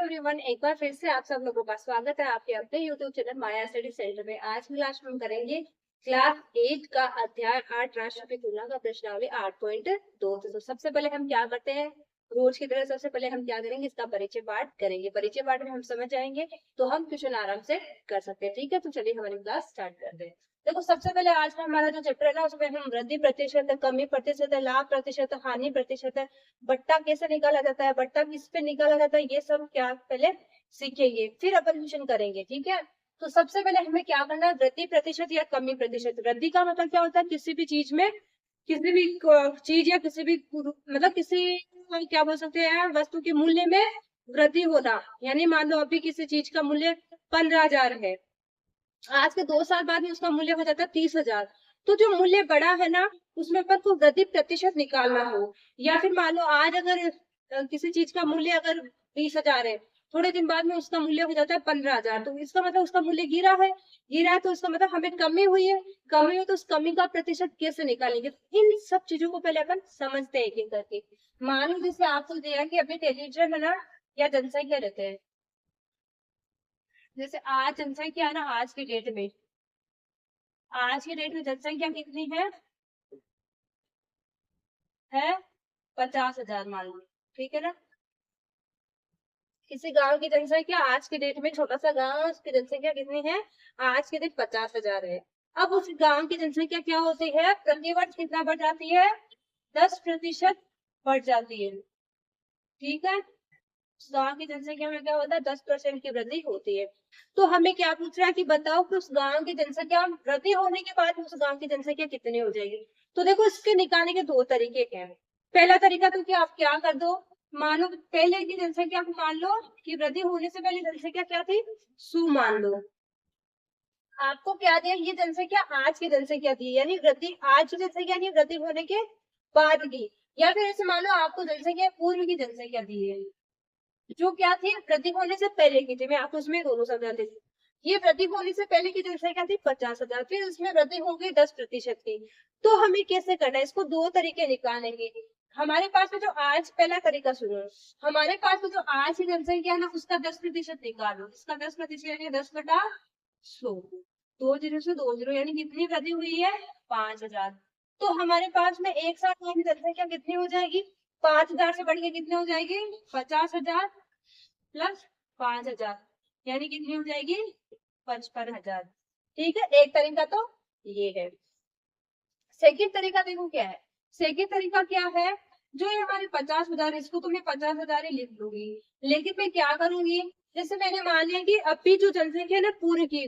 Everyone, एक बार फिर से आप सब लोगों का स्वागत है आपके अपने यूट्यूब चैनल माया स्टडी सेंटर में। आज की क्लास में हम करेंगे क्लास 8 का अध्याय 8 राष्ट्र की तुलना का प्रश्नावली 8.2। तो सबसे पहले हम क्या करते हैं, रोज की तरह सबसे पहले हम क्या करेंगे, इसका परिचय पाठ करेंगे। परिचय पाठ में हम समझ जाएंगे तो हम क्वेश्चन आराम से कर सकते हैं। ठीक है, तो चलिए हमारी क्लास स्टार्ट करते हैं। देखो, सबसे पहले आज का हमारा जो चैप्टर है ना, उसमें हम वृद्धि प्रतिशत है, कमी प्रतिशत है, लाभ प्रतिशत है, हानि प्रतिशत है, बट्टा कैसे निकाला जाता है, बट्टा किस पे निकाला जाता है, ये सब क्या पहले सीखेंगे, फिर अपन क्वेश्चन करेंगे। ठीक है, तो सबसे पहले हमें क्या करना है, वृद्धि प्रतिशत या कमी प्रतिशत। वृद्धि का मतलब क्या होता है, किसी भी चीज में, किसी भी चीज या किसी भी मतलब किसी क्या बोल सकते हैं, वस्तु के मूल्य में वृद्धि होना। यानी मान लो अभी किसी चीज का मूल्य 15,000 है, आज के 2 साल बाद में उसका मूल्य हो जाता है 30,000। तो जो मूल्य बढ़ा है ना, उसमें अपन को वृद्धि प्रतिशत निकालना हो। या फिर मान लो आज अगर किसी चीज का मूल्य अगर 20,000 है, थोड़े दिन बाद में उसका मूल्य हो जाता है 15,000, तो इसका मतलब उसका मूल्य गिरा है। गिरा है तो इसका मतलब हमें कमी हुई है। कमी हुई तो उस कमी का प्रतिशत कैसे निकालेंगे, तो इन सब चीजों को पहले अपन समझते हैं एक एक करके। मान लो जैसे आपको दिया कि अभी टेलीविजन है ना, या जनसंख्या रहते हैं। जैसे आज जनसंख्या है ना, आज की डेट में जनसंख्या कितनी है 50,000 मान लो। ठीक है ना, किसी गांव की जनसंख्या आज की डेट में, छोटा सा गांव, उसकी जनसंख्या कितनी है आज की डेट 50,000 है। अब उस गांव की जनसंख्या क्या होती है, प्रतिवर्ष कितना बढ़ जाती है, 10% बढ़ जाती है। ठीक है, गांव की जनसंख्या में क्या होता है, 10% की वृद्धि होती है। तो हमें क्या पूछ रहा है कि बताओ कि उस गांव की जनसंख्या वृद्धि होने के बाद उस गांव की जनसंख्या कितनी हो जाएगी। तो देखो, इसके निकालने के 2 तरीके हैं। पहला तरीका तो क्या, आप क्या कर दो, मानो पहले की जनसंख्या को मान लो कि वृद्धि होने से पहले जनसंख्या क्या थी, 100 मान लो। आपको क्या दिया, ये जनसंख्या आज की जनसंख्या दी, यानी वृद्धि आज की जनसंख्या नहीं, वृद्धि होने के बाद की। या फिर ऐसे मान लो आपको जनसंख्या पूर्व की जनसंख्या दी है, जो क्या थी, वृद्धि होने से पहले की थी। मैं आपको उसमें दोनों समझा देती हूँ। ये वृद्धि होने से पहले की जनसंख्या थी 50,000, फिर उसमें वृद्धि हो गई 10% की। तो हमें कैसे करना है, इसको 2 तरीके निकालने के। हमारे पास में जो आज, पहला तरीका सुनो, हमारे पास में जो आज की जनसंख्या है ना, उसका 10% निकालो। इसका 10% यानी 10/100। 2 जीरो से 2 जीरो, यानी कितनी वृद्धि हुई है, 5,000। तो हमारे पास में एक साथ की जनसंख्या कितनी हो जाएगी, 5,000 से बढ़ के कितनी हो जाएगी, 50,000 प्लस 5,000, यानी कितनी हो जाएगी, 55,000। ठीक है, एक तरीका तो ये है। सेकंड तरीका देखो क्या है, सेकंड तरीका क्या है, जो ये हमारे 50,000, इसको तो मैं 50,000 ही लिख लूंगी। लेकिन मैं क्या करूंगी, जैसे मैंने मान लिया कि अभी जो जनसंख्या है ना पूरी की,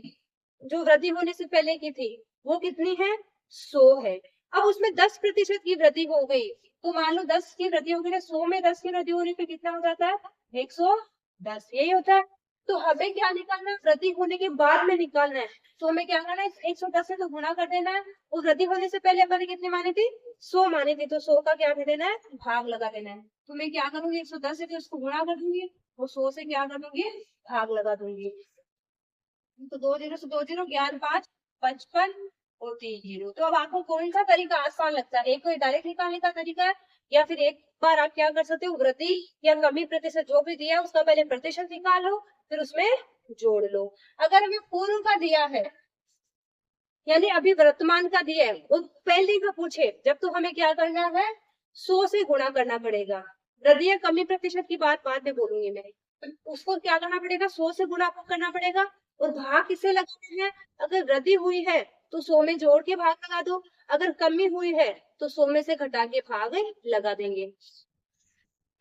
जो वृद्धि होने से पहले की थी, वो कितनी है, 100 है। अब उसमें 10% की वृद्धि हो गई, तो मान लो 10 की वृद्धि हो गई ना, 100 में 10 की वृद्धि होने पे कितना हो जाता है, 110, यही होता है। तो हमें क्या निकालना है, वृद्धि होने के बाद में निकालना है। तो हमें क्या करना है, 110 से तो गुणा कर देना है। और वृद्धि होने से पहले हमारी कितनी मानी थी, 100 मानी थी, तो 100 का क्या कर देना है, भाग लगा देना है। तो मैं क्या करूंगी, 110 से तो इसको गुणा कर दूंगी, और 100 से क्या कर दूंगी, भाग लगा दूंगी। तो 2 जीरो से 2 जीरो, 11 5 55 और 3 जीरो। तो अब आपको कौन सा तरीका आसान लगता है, एक तो डायरेक्ट निकालने का तरीका है, या फिर एक बार आप क्या कर सकते हो, वृद्धि या कमी प्रतिशत जो भी दिया है उसका पहले प्रतिशत निकाल लो, फिर उसमें जोड़ लो। अगर हमें पूर्व का दिया है, यानी अभी वर्तमान का दिया है, वो पहले का पूछे, जब तो हमें क्या करना है, 100 से गुणा करना पड़ेगा। वृद्धि या कमी प्रतिशत की बात बाद में बोलूंगी मैं। उसको क्या करना पड़ेगा, 100 से गुणा करना पड़ेगा। और भाग किसे लगाना है, अगर वृद्धि हुई है तो 100 में जोड़ के भाग लगा दो, अगर कमी हुई है तो 100 में से घटा के भाग लगा देंगे।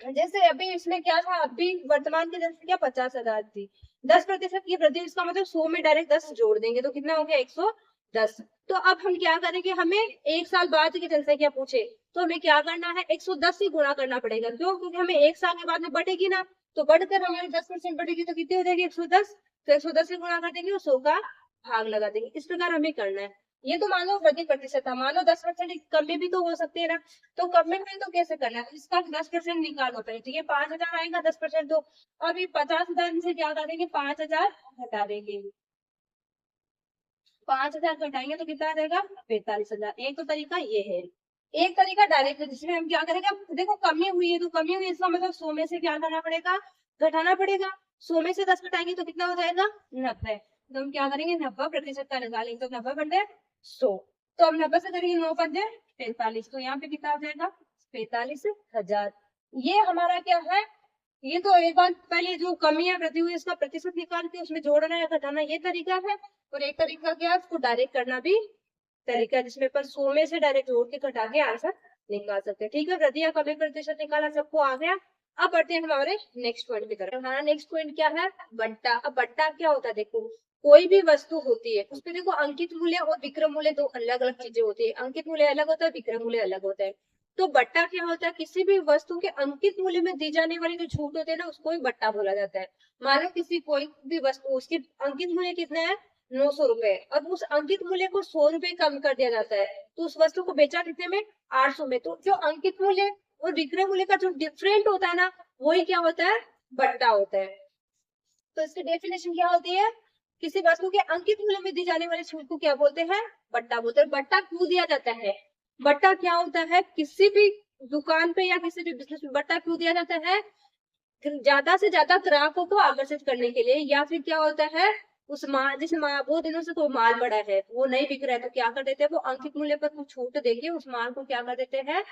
जैसे अभी इसमें क्या था, अभी वर्तमान की जनसंख्या 50,000 थी, 10% की वृद्धि, इसका मतलब 100 में डायरेक्ट 10 जोड़ देंगे तो कितना हो गया, 110। तो अब हम क्या करेंगे, हमें एक साल बाद की जनसंख्या पूछे तो हमें क्या करना है, 110 से गुणा करना पड़ेगा। क्यों, क्योंकि हमें एक साल के बाद में बढ़ेगी ना, तो बढ़कर हमारी 10% बढ़ेगी, तो कितनी हो जाएगी, 110। तो 110 से गुणा कर देंगे और 100 का भाग लगा देंगे। इस प्रकार हमें करना है। ये तो मान लो वृद्धि प्रतिशत था, मान लो 10% कमी भी तो हो सकती है ना। तो कमी में तो कैसे करना है, इसका 10% निकालो पहले, तो ये 5,000 आएगा, 10% तो अभी 50,000 में से क्या कर देंगे, 5,000 हटा देंगे। 5,000 घटाएंगे तो कितना आ जाएगा, 45,000। एक तो तरीका ये है। एक तरीका डायरेक्ट, जिसमें हम क्या करेंगे, देखो कमी हुई है तो कमी हुई, इसका मतलब 100 में से क्या करना पड़ेगा, घटाना पड़ेगा। 100 में से 10 घटाएंगे तो कितना हो जाएगा 90। तो हम क्या करेंगे 90% का निकालेंगे, तो 90 बटे 100, तो हम 90 से करेंगे 9 पंजे 45, तो यहाँ पे कितना हो जाएगा 45,000। ये हमारा क्या है, ये तो एक बार पहले जो कमी है वृद्धि हुई इसका प्रतिशत निकाल के उसमें जोड़ना या घटाना ये तरीका है, और एक तरीका क्या है उसको डायरेक्ट करना भी तरीका है, जिसमें पर 100 में से डायरेक्ट जोड़ के घटा के आंसर निकाल सकते हैं। ठीक है, वृद्धि या कमी प्रतिशत निकाला सबको आ गया। अब बढ़ते हैं हमारे नेक्स्ट पॉइंट की तरफ। हमारा नेक्स्ट पॉइंट क्या है, बट्टा। अब बट्टा क्या होता है, देखो कोई भी वस्तु होती है उसपे देखो अंकित मूल्य और विक्रय मूल्य दो अलग अलग चीजें होती है। अंकित मूल्य अलग होता है, विक्रय मूल्य अलग होता है। तो बट्टा क्या होता है, किसी भी वस्तु के अंकित मूल्य में दी जाने वाली जो छूट होती है ना उसको ही बट्टा बोला जाता है। मानो किसी कोई भी वस्तु उसके अंकित मूल्य कितना है 900 रुपए, अब उस अंकित मूल्य को 100 रुपए कम कर दिया जाता है, तो उस वस्तु को बेचा कितने में 800 में। तो जो अंकित मूल्य और विक्रय मूल्य का जो डिफरेंट होता है ना वही क्या होता है, बट्टा होता है। तो इसकी डेफिनेशन क्या होती है, किसी वस्तु के अंकित मूल्य में दी जाने वाली छूट को क्या बोलते हैं, बट्टा बोलते हैं। बट्टा क्यों दिया जाता है, बट्टा क्या होता है, किसी भी दुकान पे या किसी भी बिजनेस में बट्टा क्यों दिया जाता है, ज्यादा से ज्यादा ग्राहकों को आकर्षित करने के लिए, या फिर क्या होता है उस माल जिस माल वो दिनों से कोई माल बड़ा है वो नहीं बिक रहा है, तो क्या कर देते हैं वो अंकित मूल्य पर कुछ छूट देके उस माल को क्या कर देते हैं,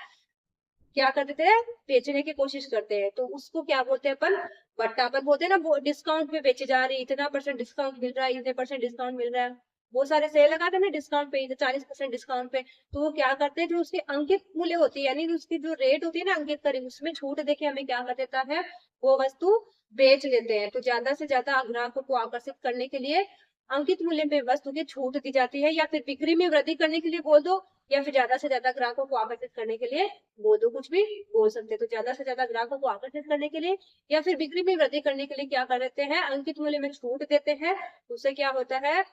क्या कर देते हैं बेचने की कोशिश करते हैं, तो उसको क्या बोलते हैं अपन, बट्टा। अपन बोलते हैं ना वो डिस्काउंट पे बेचे जा रही है, इतना % डिस्काउंट मिल रहा है, इतने % डिस्काउंट मिल रहा है, वो सारे सेल लगाते हैं ना डिस्काउंट पे 40% डिस्काउंट पे। तो वो क्या करते हैं जो उसकी अंकित मूल्य होती है यानी उसकी जो रेट होती है ना अंकित करी उसमें छूट देके हमें क्या कर देता है वो वस्तु बेच देते हैं। तो ज्यादा से ज्यादा ग्राहकों को आकर्षित करने के लिए अंकित मूल्य में वस्तु की छूट दी जाती है, या फिर बिक्री में वृद्धि करने के लिए बोल दो, या फिर ज्यादा से ज्यादा ग्राहकों को आकर्षित करने के लिए बोल दो, कुछ भी बोल सकते हैं। तो ज्यादा से ज्यादा ग्राहकों को आकर्षित करने के लिए या फिर बिक्री में वृद्धि करने के लिए क्या कर देते हैं अंकित मूल्य में छूट देते हैं। उससे क्या होता है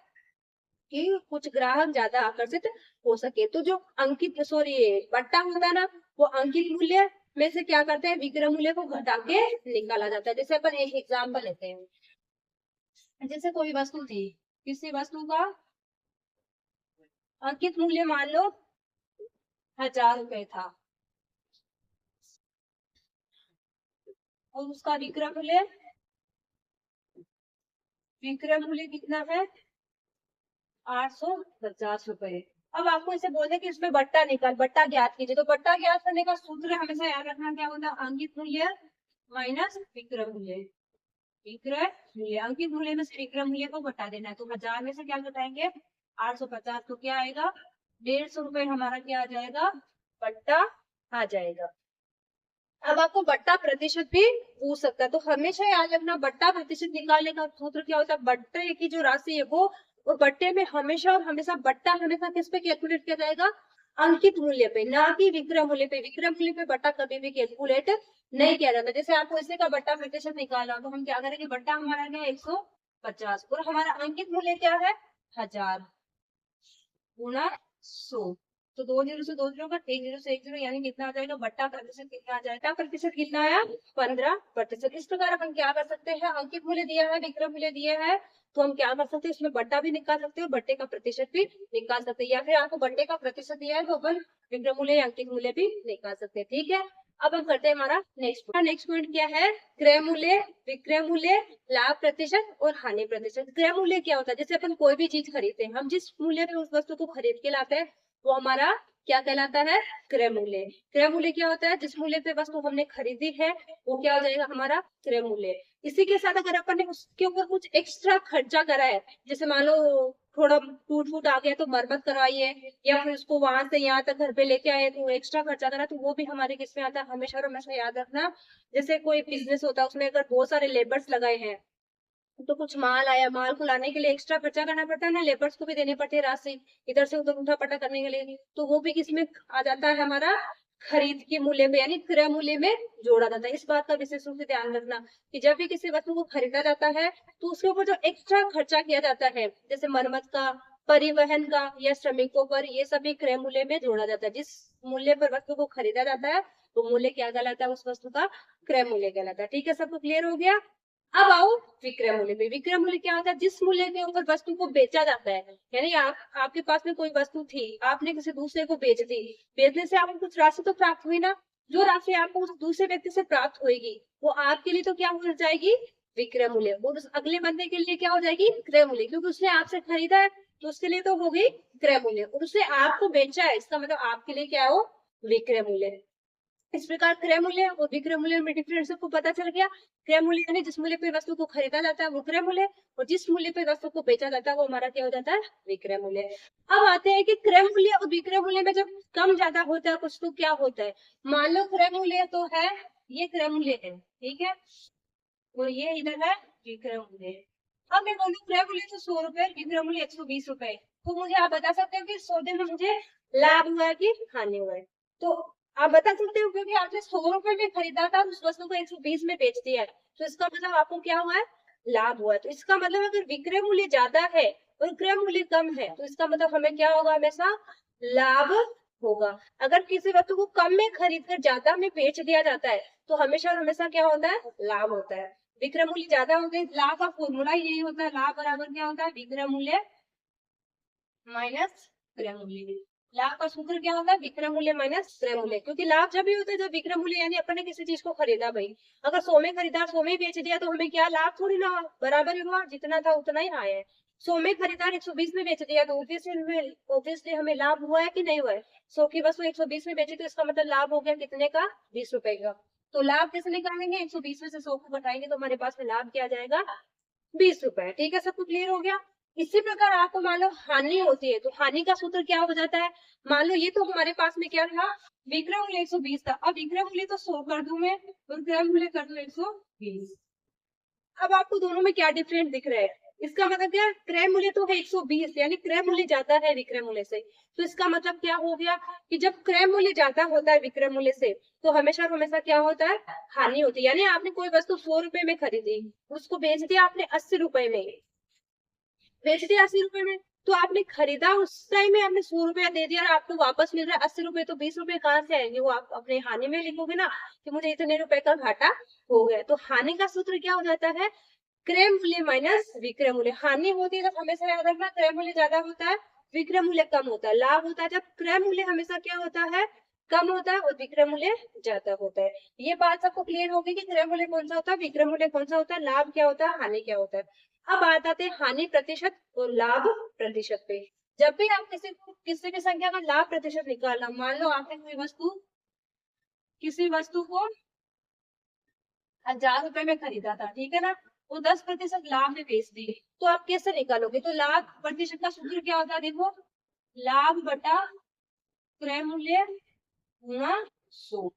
कि कुछ ग्राहक ज्यादा आकर्षित हो सके। तो जो अंकित सॉरी बट्टा होता है ना वो अंकित मूल्य में से क्या करते हैं विक्रय मूल्य को घटा के निकाला जाता है। जैसे अपन एक एग्जाम्पल लेते हैं, जैसे कोई वस्तु थी, किसी वस्तु का अंकित मूल्य मान लो 1000 रुपए था और उसका विक्रय मूल्य कितना है 850 रुपए। अब आपको इसे बोलने कि इसमें बट्टा निकाल, बट्टा ज्ञात कीजिए, तो बट्टा ज्ञात करने का सूत्र हमेशा याद रखना क्या होता है, अंकित मूल्य माइनस विक्रय मूल्य। विक्रय मूल्य अंकित मूल्य में से विक्रय मूल्य को घटा देना है, तो 1000 में से क्या घटाएंगे 850, तो क्या आएगा 150 रुपए हमारा क्या आ जाएगा बट्टा आ जाएगा। अब आपको बट्टा प्रतिशत भी पूछ सकता है, तो हमेशा याद रखना बट्टा प्रतिशत निकालने का सूत्र क्या होता है, बट्टे की जो राशि है वो और बट्टे में हमेशा और हमेशा बट्टा हमेशा किस पे कैलकुलेट किया जाएगा अंकित मूल्य पे, ना कि विक्रय मूल्य पे। विक्रय मूल्य पे बट्टा कभी भी कैलकुलेट नहीं किया जाता। जैसे आपको इसी का बट्टा प्रतिशत निकालना तो हम क्या करेंगे, बट्टा हमारा क्या 150 और हमारा अंकित मूल्य क्या है 1000 गुणा 100, तो 2 जीरो से 2 जीरो का 1 जीरो से 1 जीरो, यानी कितना आ जाएगा बट्टा प्रतिशत कितना आ जाएगा, प्रतिशत कितना आया 15%। इस प्रकार अपन क्या कर सकते हैं, अंकित मूल्य दिया है विक्रय मूल्य दिया है तो हम क्या कर सकते हैं इसमें बट्टा भी निकाल सकते हैं और बट्टे का प्रतिशत भी निकाल सकते हैं, या फिर आपको बट्टे का प्रतिशत दिया है तो अपन विक्रय मूल्य या अंकित मूल्य भी निकाल सकते हैं। ठीक है, अब हम करते हैं हमारा नेक्स्ट पॉइंट क्या है, क्रय मूल्य, विक्रय मूल्य, लाभ प्रतिशत और हानि प्रतिशत। क्रय मूल्य क्या होता है, जैसे अपन कोई भी चीज खरीदते हैं, हम जिस मूल्य पे उस वस्तु को खरीद के लाते हैं वो हमारा क्या कहलाता है क्रय मूल्य। क्रय मूल्य क्या होता है, जिस मूल्य पे वस्तु हमने खरीदी है वो क्या हो जाएगा हमारा क्रय मूल्य। इसी के साथ अगर अपन ने उसके ऊपर कुछ एक्स्ट्रा खर्चा करा है, जैसे मान लो थोड़ा टूट फूट आ गया तो मरम्मत करवाइए, या फिर उसको वहां से यहाँ तक घर पे लेके आए तो एक्स्ट्रा खर्चा करा, तो वो भी हमारे किस में आता है, हमेशा और हमेशा याद रखना। जैसे कोई बिजनेस होता है उसमें अगर बहुत सारे लेबर्स लगाए हैं तो कुछ माल आया, माल को लाने के लिए एक्स्ट्रा खर्चा करना पड़ता है ना, लेबर्स को भी देनी पड़ती है राशि इधर से उधर उठा पटा करने के लिए, तो वो भी किसमें आ जाता है हमारा खरीद के मूल्य में यानी क्रय मूल्य में जोड़ा जाता है। इस बात का विशेष रूप से ध्यान रखना कि जब भी किसी वस्तु को खरीदा जाता है तो उसके ऊपर जो एक्स्ट्रा खर्चा किया जाता है जैसे मरम्मत का, परिवहन का या श्रमिकों पर, ये सभी क्रय मूल्य में जोड़ा जाता है। जिस मूल्य पर वस्तु को खरीदा जाता है वो मूल्य क्या कहलाता है, उस वस्तु का क्रय मूल्य कहलाता है। ठीक है, सबको क्लियर हो गया। अब आओ विक्रय मूल्य पे। विक्रय मूल्य क्या होता है, जिस मूल्य के ऊपर वस्तु को बेचा जाता है, यानी आपके पास में कोई वस्तु थी, आपने किसी दूसरे को बेच दी, बेचने से आपको कुछ राशि तो प्राप्त हुई ना, जो राशि आपको उस दूसरे व्यक्ति से प्राप्त होगी वो आपके लिए तो क्या हो जाएगी विक्रय मूल्य, और उस अगले बंदे के लिए क्या हो जाएगी क्रय मूल्य, क्योंकि उसने आपसे खरीदा है तो उसके लिए तो हो गई क्रय मूल्य, और उसने आपको बेचा है इसका मतलब आपके लिए क्या हो विक्रय मूल्य। इस प्रकार क्रय मूल्य और विक्रय मूल्य में डिफरेंस सबको पता चल गया। क्रय मूल्य यानी जिस मूल्य पे वस्तु को खरीदा जाता है वो क्रय मूल्य, और जिस मूल्य पे वस्तु को बेचा जाता है वो हमारा क्या हो जाता है विक्रय मूल्य। अब आते हैं कि क्रय मूल्य और विक्रय मूल्य में जब कम ज्यादा होता है कुछ तो क्या होता है। मान लो क्रय मूल्य तो है, ये क्रय मूल्य है, ठीक है, और ये इधर है विक्रय मूल्य। अब मैं बोलूँ क्रय मूल्य तो 100 रुपए, विक्रय मूल्य 120 रुपए, तो मुझे आप बता सकते हो कि सौदे में मुझे लाभ हुआ है कि हानि हुआ है। तो आप बता सकते हो क्योंकि आपने 100 रुपए में खरीदा था, उस वस्तु को 120 में बेच दिया है, तो इसका मतलब आपको क्या हुआ है लाभ हुआ है। तो इसका मतलब अगर विक्रय मूल्य ज्यादा है और क्रय मूल्य कम है तो इसका मतलब हमें क्या होगा हमेशा लाभ होगा। अगर किसी वस्तु को कम में खरीद कर ज्यादा में बेच दिया जाता है तो हमेशा हमेशा क्या होता है लाभ होता है। विक्रय मूल्य ज्यादा हो गई, लाभ का फॉर्मूला यही होता है, लाभ बराबर क्या होता है विक्रय मूल्य माइनस क्रय मूल्य। लाभ का सूत्र क्या होता है विक्रय मूल्य माइनस क्रय मूल्य, क्योंकि लाभ जब भी होता है जब विक्रय मूल्य यानी अपन ने किसी चीज को खरीदा भाई, अगर 100 में खरीदा 100 में बेच दिया तो हमें क्या लाभ थोड़ी ना बराबर ही हुआ, जितना था उतना ही आया है। 100 में खरीदार 120 में बेच दिया तो ऑब्वियसली हमें लाभ हुआ है कि नहीं हुआ है। 100 की वस्तु 120 में बेची तो इसका मतलब लाभ हो गया कितने का 20 रुपए का। तो लाभ कैसे निकालेंगे 120 में से 100 को घटाएंगे तो हमारे पास में लाभ क्या आ जाएगा 20 रुपए। ठीक है, सबको क्लियर हो गया। इसी प्रकार आपको मान लो हानि होती है तो हानि का सूत्र क्या हो जाता है। मान लो ये तो हमारे पास में क्या था विक्रय मूल्य 120 था, अब विक्रय मूल्य तो 100 कर दूं मैं और क्रय मूल्य कर दूं 120। अब आपको दोनों में क्या डिफरेंस दिख रहा है, इसका मतलब क्या क्रय मूल्य तो है 120 यानी क्रय मूल्य ज्यादा है विक्रय मूल्य से, तो इसका मतलब क्या हो गया कि जब क्रय मूल्य ज्यादा होता है विक्रय मूल्य से तो हमेशा हमेशा क्या होता है हानि होती है। यानी आपने कोई वस्तु 100 रुपए में खरीदी, उसको बेच दिया आपने 80 रुपए में, बेच दिया 80 रुपए में, तो आपने खरीदा उस टाइम में आपने 100 रुपया दे दिया और आपको वापस मिल रहा है 80 रुपए, तो 20 रुपए कहाँ से आएंगे, वो आप अपने हानि में लिखोगे ना कि मुझे इतने रुपए का घाटा हो गया। तो हानि का सूत्र क्या हो जाता है क्रय मूल्य माइनस विक्रय मूल्य। हानि होती है तो हमेशा याद रखना क्रय मूल्य ज्यादा होता है विक्रय मूल्य कम होता है। लाभ होता है जब क्रय मूल्य हमेशा क्या होता है कम होता है और विक्रय मूल्य ज्यादा होता है। ये बात सबको क्लियर होगी कि क्रय मूल्य कौन सा होता है विक्रय मूल्य कौन सा होता है, लाभ क्या होता है हानि क्या होता है। अब बात आते हैं हानि प्रतिशत और लाभ प्रतिशत पे। जब भी आप किसी भी संख्या का लाभ प्रतिशत निकालना, मान लो आपने कोई वस्तु किसी वस्तु को 1000 रुपए में खरीदा था, ठीक है ना, वो 10% लाभ में बेच दी, तो आप कैसे निकालोगे। तो लाभ प्रतिशत का सूत्र क्या होता है देखो, लाभ बटा क्रय मूल्य गुणा 100।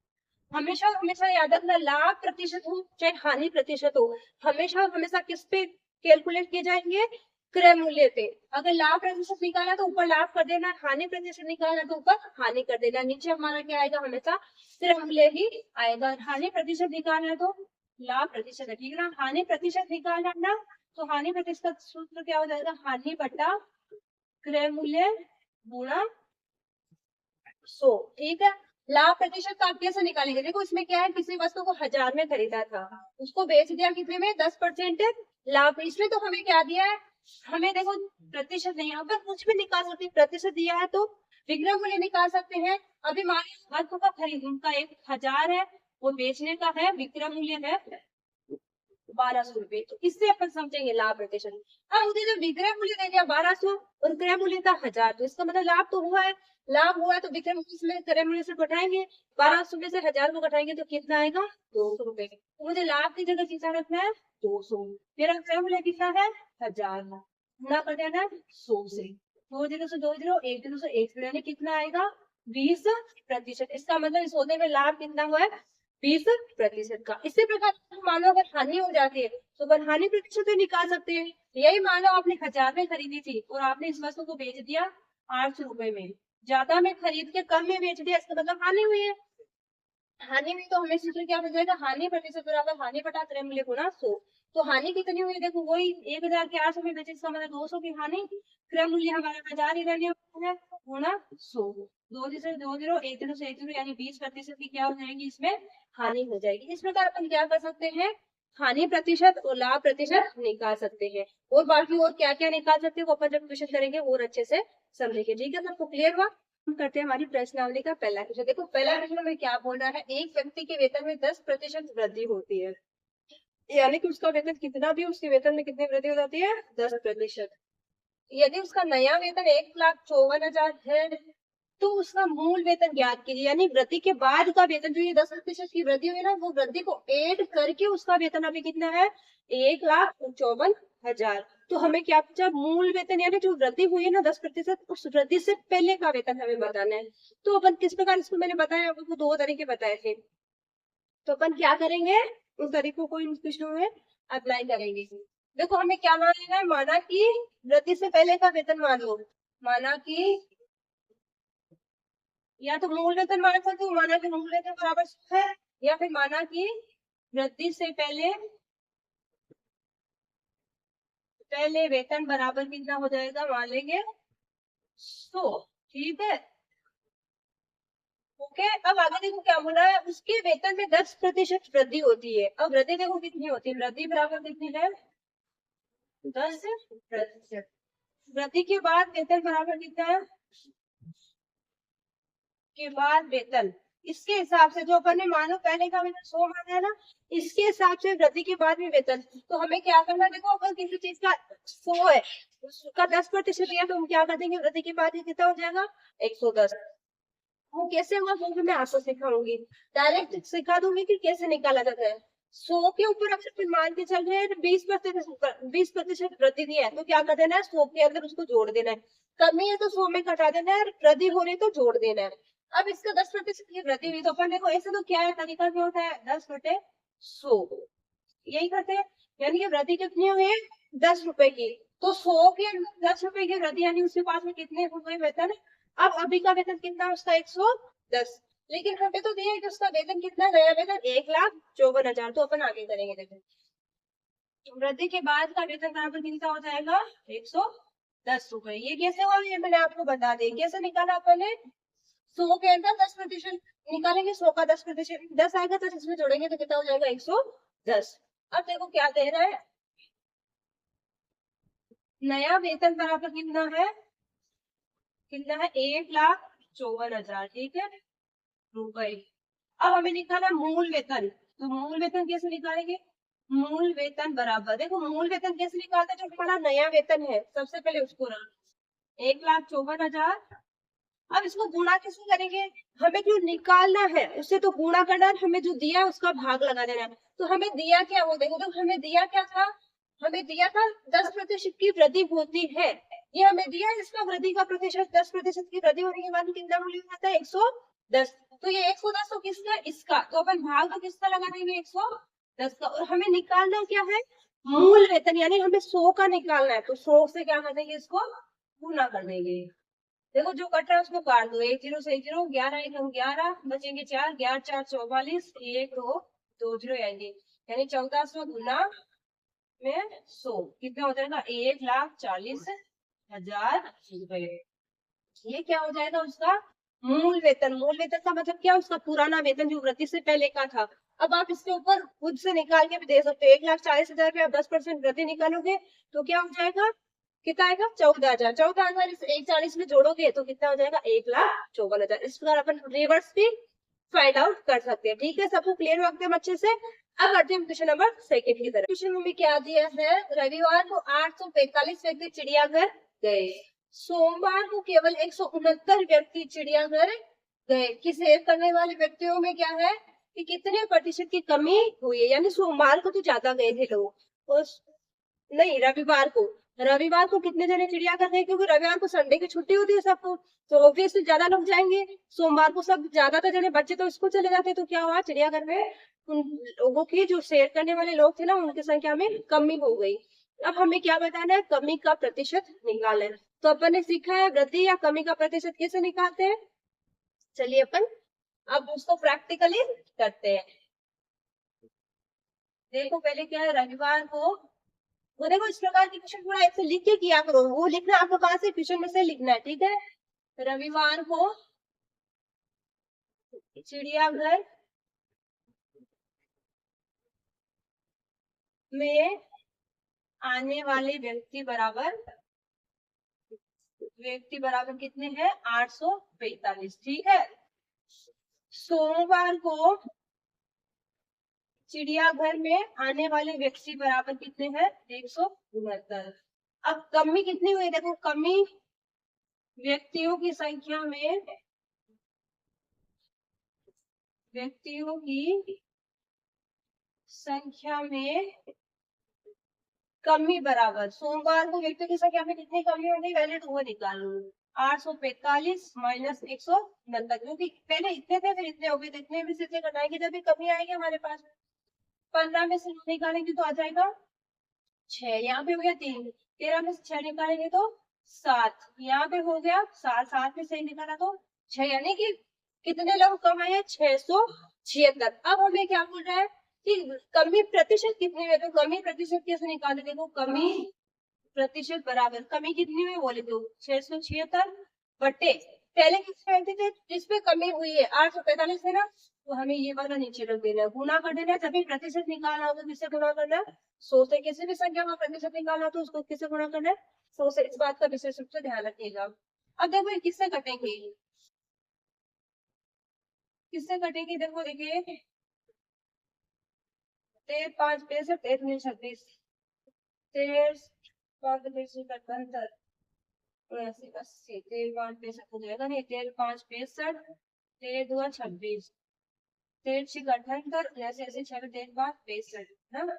हमेशा हमेशा याद रखना लाभ प्रतिशत हो चाहे हानि प्रतिशत हो, हमेशा हमेशा किस पे कैलकुलेट किए जाएंगे क्रय मूल्य पे। अगर लाभ प्रतिशत निकाला तो ऊपर लाभ कर देना, हानि प्रतिशत निकालना तो ऊपर हानि कर देना, नीचे हमारा क्या आएगा हमेशा क्रय मूल्य ही आएगा। हानि प्रतिशत निकालना है तो लाभ प्रतिशत है, ठीक है ना। हानि प्रतिशत निकालना ना तो हानि प्रतिशत का सूत्र क्या हो जाएगा हानि बटा क्रय मूल्य गुणा 100, ठीक है। लाभ प्रतिशत का आप कैसे निकालेंगे, देखो इसमें क्या है किसी वस्तु को 1000 में खरीदा था, उसको बेच दिया कितने में 10% लाभ, इसमें तो हमें क्या दिया है हमें देखो प्रतिशत नहीं, अगर कुछ भी निकाल सकते हैं, प्रतिशत दिया है तो विक्रय मूल्य निकाल सकते हैं। अभी मान लो वस्तु का खरीद उनका 1000 है, वो बेचने का है, विक्रय मूल्य है 1200 रुपए, तो इससे अपन समझेंगे लाभ प्रतिशत। अब मुझे जो विक्रय मूल्य दे दिया 1200 और क्रय मूल्य था 1000, तो इसका मतलब लाभ तो हुआ है, लाभ हुआ है तो विक्रय मूल्य से क्रय मूल्य से घटाएंगे, 1200 में से 1000 को घटाएंगे तो कितना आएगा 200 रुपए। तो मुझे लाभ की जगह कितना रखना है 200, मेरा क्रय मूल्य कितना है 1000, गुणा कर देना 100 से, 2 जीरो से 2 जीरो 1 जीरो से 1 जीरो, यानी कितना आएगा 20%। इसका मतलब इस सौदे में लाभ कितना हुआ है 20% का। इसी प्रकार मान लो अगर हानि हो जाती है तो अपन हानि प्रतिशत भी निकाल सकते हैं। यही मान लो आपने 1000 में खरीदी थी और आपने इस वस्तु को बेच दिया 800 रुपए में, ज्यादा में खरीद के कम में बेच दिया, इसका मतलब हानि हुई है। हानि में तो हमें सूत्र क्या बन जाएगा हानि प्रतिशत बराबर हानि बटा क्रय मूल्य गुणा 100। तो हानि कितनी हुई देखो वही 1000 के 800 में बेचे, इसका मतलब 200 की हानि, क्रय मूल्य हमारा 1000 ही रहने है गुणा 100, 2 जीरो 2 जीरो 1 जीरो से 1 जीरो यानी 20% की क्या हो जाएगी इसमें हानि हो जाएगी। इस प्रकार अपन क्या कर सकते हैं हानि प्रतिशत और लाभ प्रतिशत निकाल सकते हैं, और बाकी और क्या क्या निकाल सकते हैं वो अपन जब क्वेश्चन करेंगे और अच्छे से समझेंगे। ठीक है, सबको क्लियर हुआ। हम करते हैं हमारी प्रश्नावली का पहला क्वेश्चन। देखो पहला क्वेश्चन में क्या बोल रहा है, एक व्यक्ति के वेतन में 10% वृद्धि होती है, यानी कि उसका वेतन कितना भी, उसके वेतन में कितनी वृद्धि हो जाती है? 10%। यदि उसका नया वेतन 1,54,000 है तो उसका मूल वेतन ज्ञात कीजिए, यानी वृद्धि के बाद का वेतन, जो ये 10% की वृद्धि हुई ना, वो वृद्धि को ऐड करके उसका वेतन अभी कितना है? 1,54,000। तो हमें क्या पूछा? मूल वेतन, यानी जो वृद्धि हुई है ना 10%, उस वृद्धि से पहले का वेतन हमें बताना है। तो अपन किस प्रकार इसको, मैंने बताया आपको 2 तरीके बताए थे। तो अपन क्या करेंगे, उन तरीकों को इन क्वेश्चनों में अप्लाई करेंगे। देखो हमें क्या मान लेना है, माना कि वृद्धि से पहले का वेतन मान लो, माना कि, या तो मूल वेतन मान सकते हो, माना कि मूल वेतन बराबर है, या फिर माना कि वृद्धि से पहले वेतन बराबर कितना हो जाएगा, मान लेंगे 100। ठीक है, ओके। अब आगे देखो क्या बोला है, उसके वेतन में 10% वृद्धि होती है। अब वृद्धि देखो कितनी होती है, वृद्धि बराबर कितनी है? 10%। वृद्धि के बाद वेतन बराबर कितना है? के बाद वेतन, इसके हिसाब से जो अपन ने मानो पहले का वेतन 100 माना है ना, इसके हिसाब से वृद्धि के बाद में वेतन। तो हमें क्या करना है, देखो अगर किसी चीज का 100 है, उसका 10% दिया, तो हम क्या कर देंगे, वृद्धि के बाद कितना हो जाएगा? 110। वो कैसे हुआ वो भी मैं आपको सिखाऊंगी, डायरेक्ट सिखा दूंगी कि कैसे निकाला जाता है। 100 के ऊपर अगर फिर मान के चल रहे हैं, 20% वृद्धि दी है, तो क्या कर देना है, 100 के अंदर उसको जोड़ देना है। कमी है तो 100 में घटा देना है, और वृद्धि हो रही तो जोड़ देना है। अब इसका 10% की वृद्धि हुई, तो अपन देखो ऐसे तो क्या है, तरीका क्या होता है, 10/100, यही करते हैं। यानी कि वृद्धि कितनी हुई है? 10 रुपए की। तो 100 के 10 रुपए की वृद्धि, यानी उसके पास में कितने हुए वेतन? अब अभी का वेतन कितना है उसका? 110। लेकिन हमें तो दिया है कि उसका वेतन कितना, नया वेतन 1,54,000। तो अपन आगे करेंगे, देखो वृद्धि के बाद का वेतन बराबर कितना हो जाएगा? 110 रुपए। ये कैसे हुआ, ये मैंने आपको बता दी, कैसे निकाला अपन ने। 100 के अंदर 10% निकालेंगे, 100 का 10%, 10 आएगा तो इसमें जोड़ेंगे तो कितना हो जाएगा? 110। अब देखो क्या दे रहा है, नया वेतन बराबर कितना है? कितना है? 1,54,000। ठीक है, रुपए। अब हमें निकालना मूल वेतन, तो मूल वेतन कैसे निकालेंगे? मूल वेतन बराबर, देखो मूल वेतन कैसे निकालते हैं, जो हमारा नया वेतन है सबसे पहले उसको ना, 1,54,000। अब इसको गुणा किससे करेंगे? हमें जो निकालना है उससे तो गुणा करना है, हमें जो दिया है उसका भाग लगा देना है। तो हमें दिया क्या, वो देखो, तो हमें दिया क्या था, हमें दिया था 10% की वृद्धि होती है, ये हमें दिया है। इसका वृद्धि का प्रतिशत 10% की वृद्धि होने के बाद कितना मूल्य आता है? 110। तो ये 110 तो किसका? इसका। तो अपन भाग तो किसका लगा देंगे? 110 का। और हमें निकालना क्या है? मूल वेतन, यानी हमें 100 का निकालना है, तो 100 से क्या कर देंगे, इसको गुना कर देंगे। देखो जो कट रहा है उसको काट दो, 1 0 से 1 0, 11 1 11, बचेंगे 4, 11 4 44, 1 2 2 0 आएंगे, यानी 1400 गुना में 100 कितना हो जाएगा? 1,40,000 रुपए। ये क्या हो जाएगा उसका मूल वेतन। मूल वेतन का मतलब क्या? उसका पुराना वेतन जो वृद्धि से पहले का था। अब आप इसके ऊपर खुद से निकाल के भी दे सकते हो, 1,40,000 पे आप 10% वृद्धि निकालोगे तो क्या हो जाएगा? कितना आएगा? 14,000। 14,000 इस 1,40 में जोड़ोगे तो कितना हो जाएगा? 1,54,000। इस प्रकार अपन रिवर्स भी फाइंड आउट कर सकते हैं। ठीक है, सबको क्लियर हो एकदम अच्छे से। अब आते हैं क्वेश्चन नंबर 2 की तरफ। क्वेश्चन में क्या दिया है, रविवार को 845 व्यक्ति चिड़ियाघर गए, सोमवार को केवल 169 व्यक्ति चिड़ियाघर गए। कि सैर करने वाले व्यक्तियों में क्या है कि कितने प्रतिशत की कमी हुई है, यानी सोमवार को तो ज्यादा गए थे लोग, और नहीं, रविवार को कितने जने चिड़ियाघर गए, क्योंकि रविवार को संडे की छुट्टी होती है सबको, तो ऑब्वियसली ज्यादा लोग जाएंगे। सोमवार को सब ज्यादातर जने बच्चे तो स्कूल चले जाते, तो क्या हुआ, चिड़ियाघर में उन लोगों की, जो सैर करने वाले लोग थे ना, उनकी संख्या में कमी हो गई। अब हमें क्या बताना है, कमी का प्रतिशत निकालना है। तो अपन ने सीखा है वृद्धि या कमी का प्रतिशत कैसे निकालते हैं। चलिए अपन अब उसको प्रैक्टिकली करते हैं। देखो पहले क्या है, रविवार को, वो देखो इस प्रकार की क्वेश्चन थोड़ा ऐसे लिख के किया करो, वो लिखना आपको कहाँ से, क्वेश्चन में से लिखना है। ठीक है, रविवार को चिड़ियाघर में आने वाले व्यक्ति बराबर कितने हैं? 845। ठीक है, सोमवार को चिड़ियाघर में आने वाले व्यक्ति बराबर कितने हैं? 169। अब कमी कितनी हुई? देखो कमी व्यक्तियों की संख्या में, व्यक्तियों की संख्या में कमी बराबर, सोमवार को व्यक्तियों की संख्या में कितनी कमी होगी? पहले तो वो निकालो, 845 माइनस 169, क्योंकि पहले इतने थे फिर इतने हो गए, इतने में से इतने घटाएंगे जब भी कमी आएगी हमारे पास। 15 में से 9 निकालेंगे तो आ जाएगा 6, यहाँ पे हो गया 3, 13 में से 6 निकालेंगे तो 7, यहाँ पे हो गया 7, 7 में से निकाला तो 6, यानी कि कितने लोग कम आए? 676। अब हमें क्या बोल रहा है कि कमी प्रतिशत कितनी है? तो कमी प्रतिशत कैसे निकाले? देखो कमी प्रतिशत बराबर, कमी कितनी हुई बोले तो 676 बटे पहले किसमें आती थी जिसपे कमी हुई है 845 है ना, तो हमें ये वाला नीचे रख देना है, गुना कर देना है। जब प्रतिशत निकालना होगा किससे गुना करना है? 100 से। किसी भी संख्या का प्रतिशत निकालना तो उसको किससे गुना करना है? 100 से। इस बात का विशेष रूप से ध्यान रखिएगा। अब देखो ये किससे कटेंगे, किससे कटेंगे? देखो देखिए 13 5 65 13 26 13 5 75 80 80 13 5 65 हो जाएगा नहीं, 13 5 65 13 2 26 13 6 78 ऐसे ऐसे 6 13 5 65 है ना,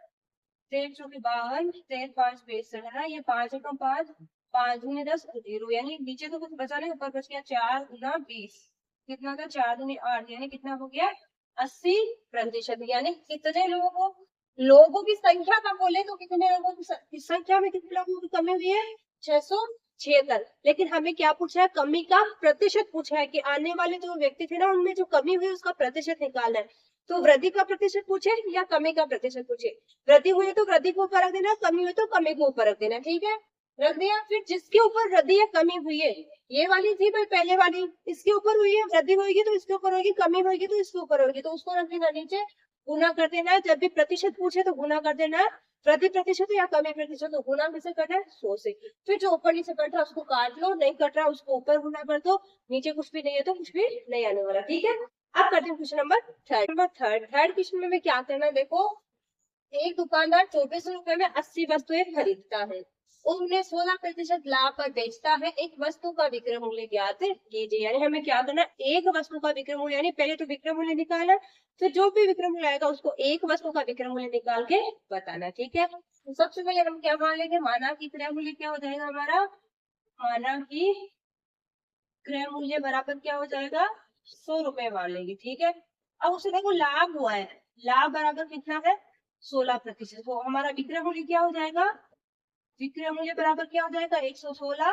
13 चौके 52 13 5 62 है ना, ये 5 एकम 5 5 दूनी 10 0, यानी नीचे तो कुछ बचा नहीं, ऊपर बच गया 4 गुना 20, कितना था? 4 दूनी 8, यानी कितना हो गया? 80%। यानी कितने लोगों की संख्या का बोले तो कितने लोगों की संख्या में कितने लोगों की कमी हुई है? 676। लेकिन हमें क्या पूछा है? कमी का प्रतिशत पूछा है कि आने वाले जो व्यक्ति थे ना उनमें जो कमी हुई उसका प्रतिशत निकालना है। तो वृद्धि का प्रतिशत पूछे या कमी का प्रतिशत पूछे? वृद्धि हुई तो वृद्धि को ऊपर रख देना, कमी हुई तो कमी को ऊपर रख देना, ठीक है? रख दिया। फिर जिसके ऊपर वृद्धि या कमी हुई है, ये वाली थी भाई पहले वाली, इसके ऊपर हुई है वृद्धि होगी तो इसके ऊपर होगी, कमी होगी तो इसके ऊपर होगी, तो उसको रख देना नीचे, गुना कर देना है। जब भी प्रतिशत पूछे तो गुना कर देना है, वृद्धि प्रतिशत या कमी प्रतिशत, तो गुना किसे करना है? 100 से। फिर जो ऊपर नीचे कट रहा है उसको काट लो, नहीं कट रहा उसको ऊपर गुना कर दो, नीचे कुछ भी नहीं है तो कुछ भी नहीं आने वाला, ठीक है? अब करते हैं क्वेश्चन नंबर थर्ड क्वेश्चन में क्या करना है? देखो एक दुकानदार 24 रुपए में 80 वस्तुएं खरीदता है, उन्हें 16% लाभ पर बेचता है। एक वस्तु का विक्रय मूल्य ज्ञात कीजिए। यानी हमें क्या करना है? एक वस्तु का विक्रय मूल्य, यानी पहले तो विक्रय मूल्य निकालना, फिर जो भी विक्रय मूल्य आएगा उसको एक वस्तु का विक्रय मूल्य निकाल के बताना, ठीक है? तो सबसे पहले हम क्या मान लेंगे? माना कि क्रय मूल्य क्या हो जाएगा हमारा? माना कि क्रय मूल्य बराबर क्या हो जाएगा? 100 रुपए मान लेंगे, ठीक है? अब उसे देखो लाभ हुआ है, लाभ बराबर कितना है? 16%। तो हमारा विक्रय मूल्य क्या हो जाएगा? विक्रय मूल्य बराबर क्या हो जाएगा? 116।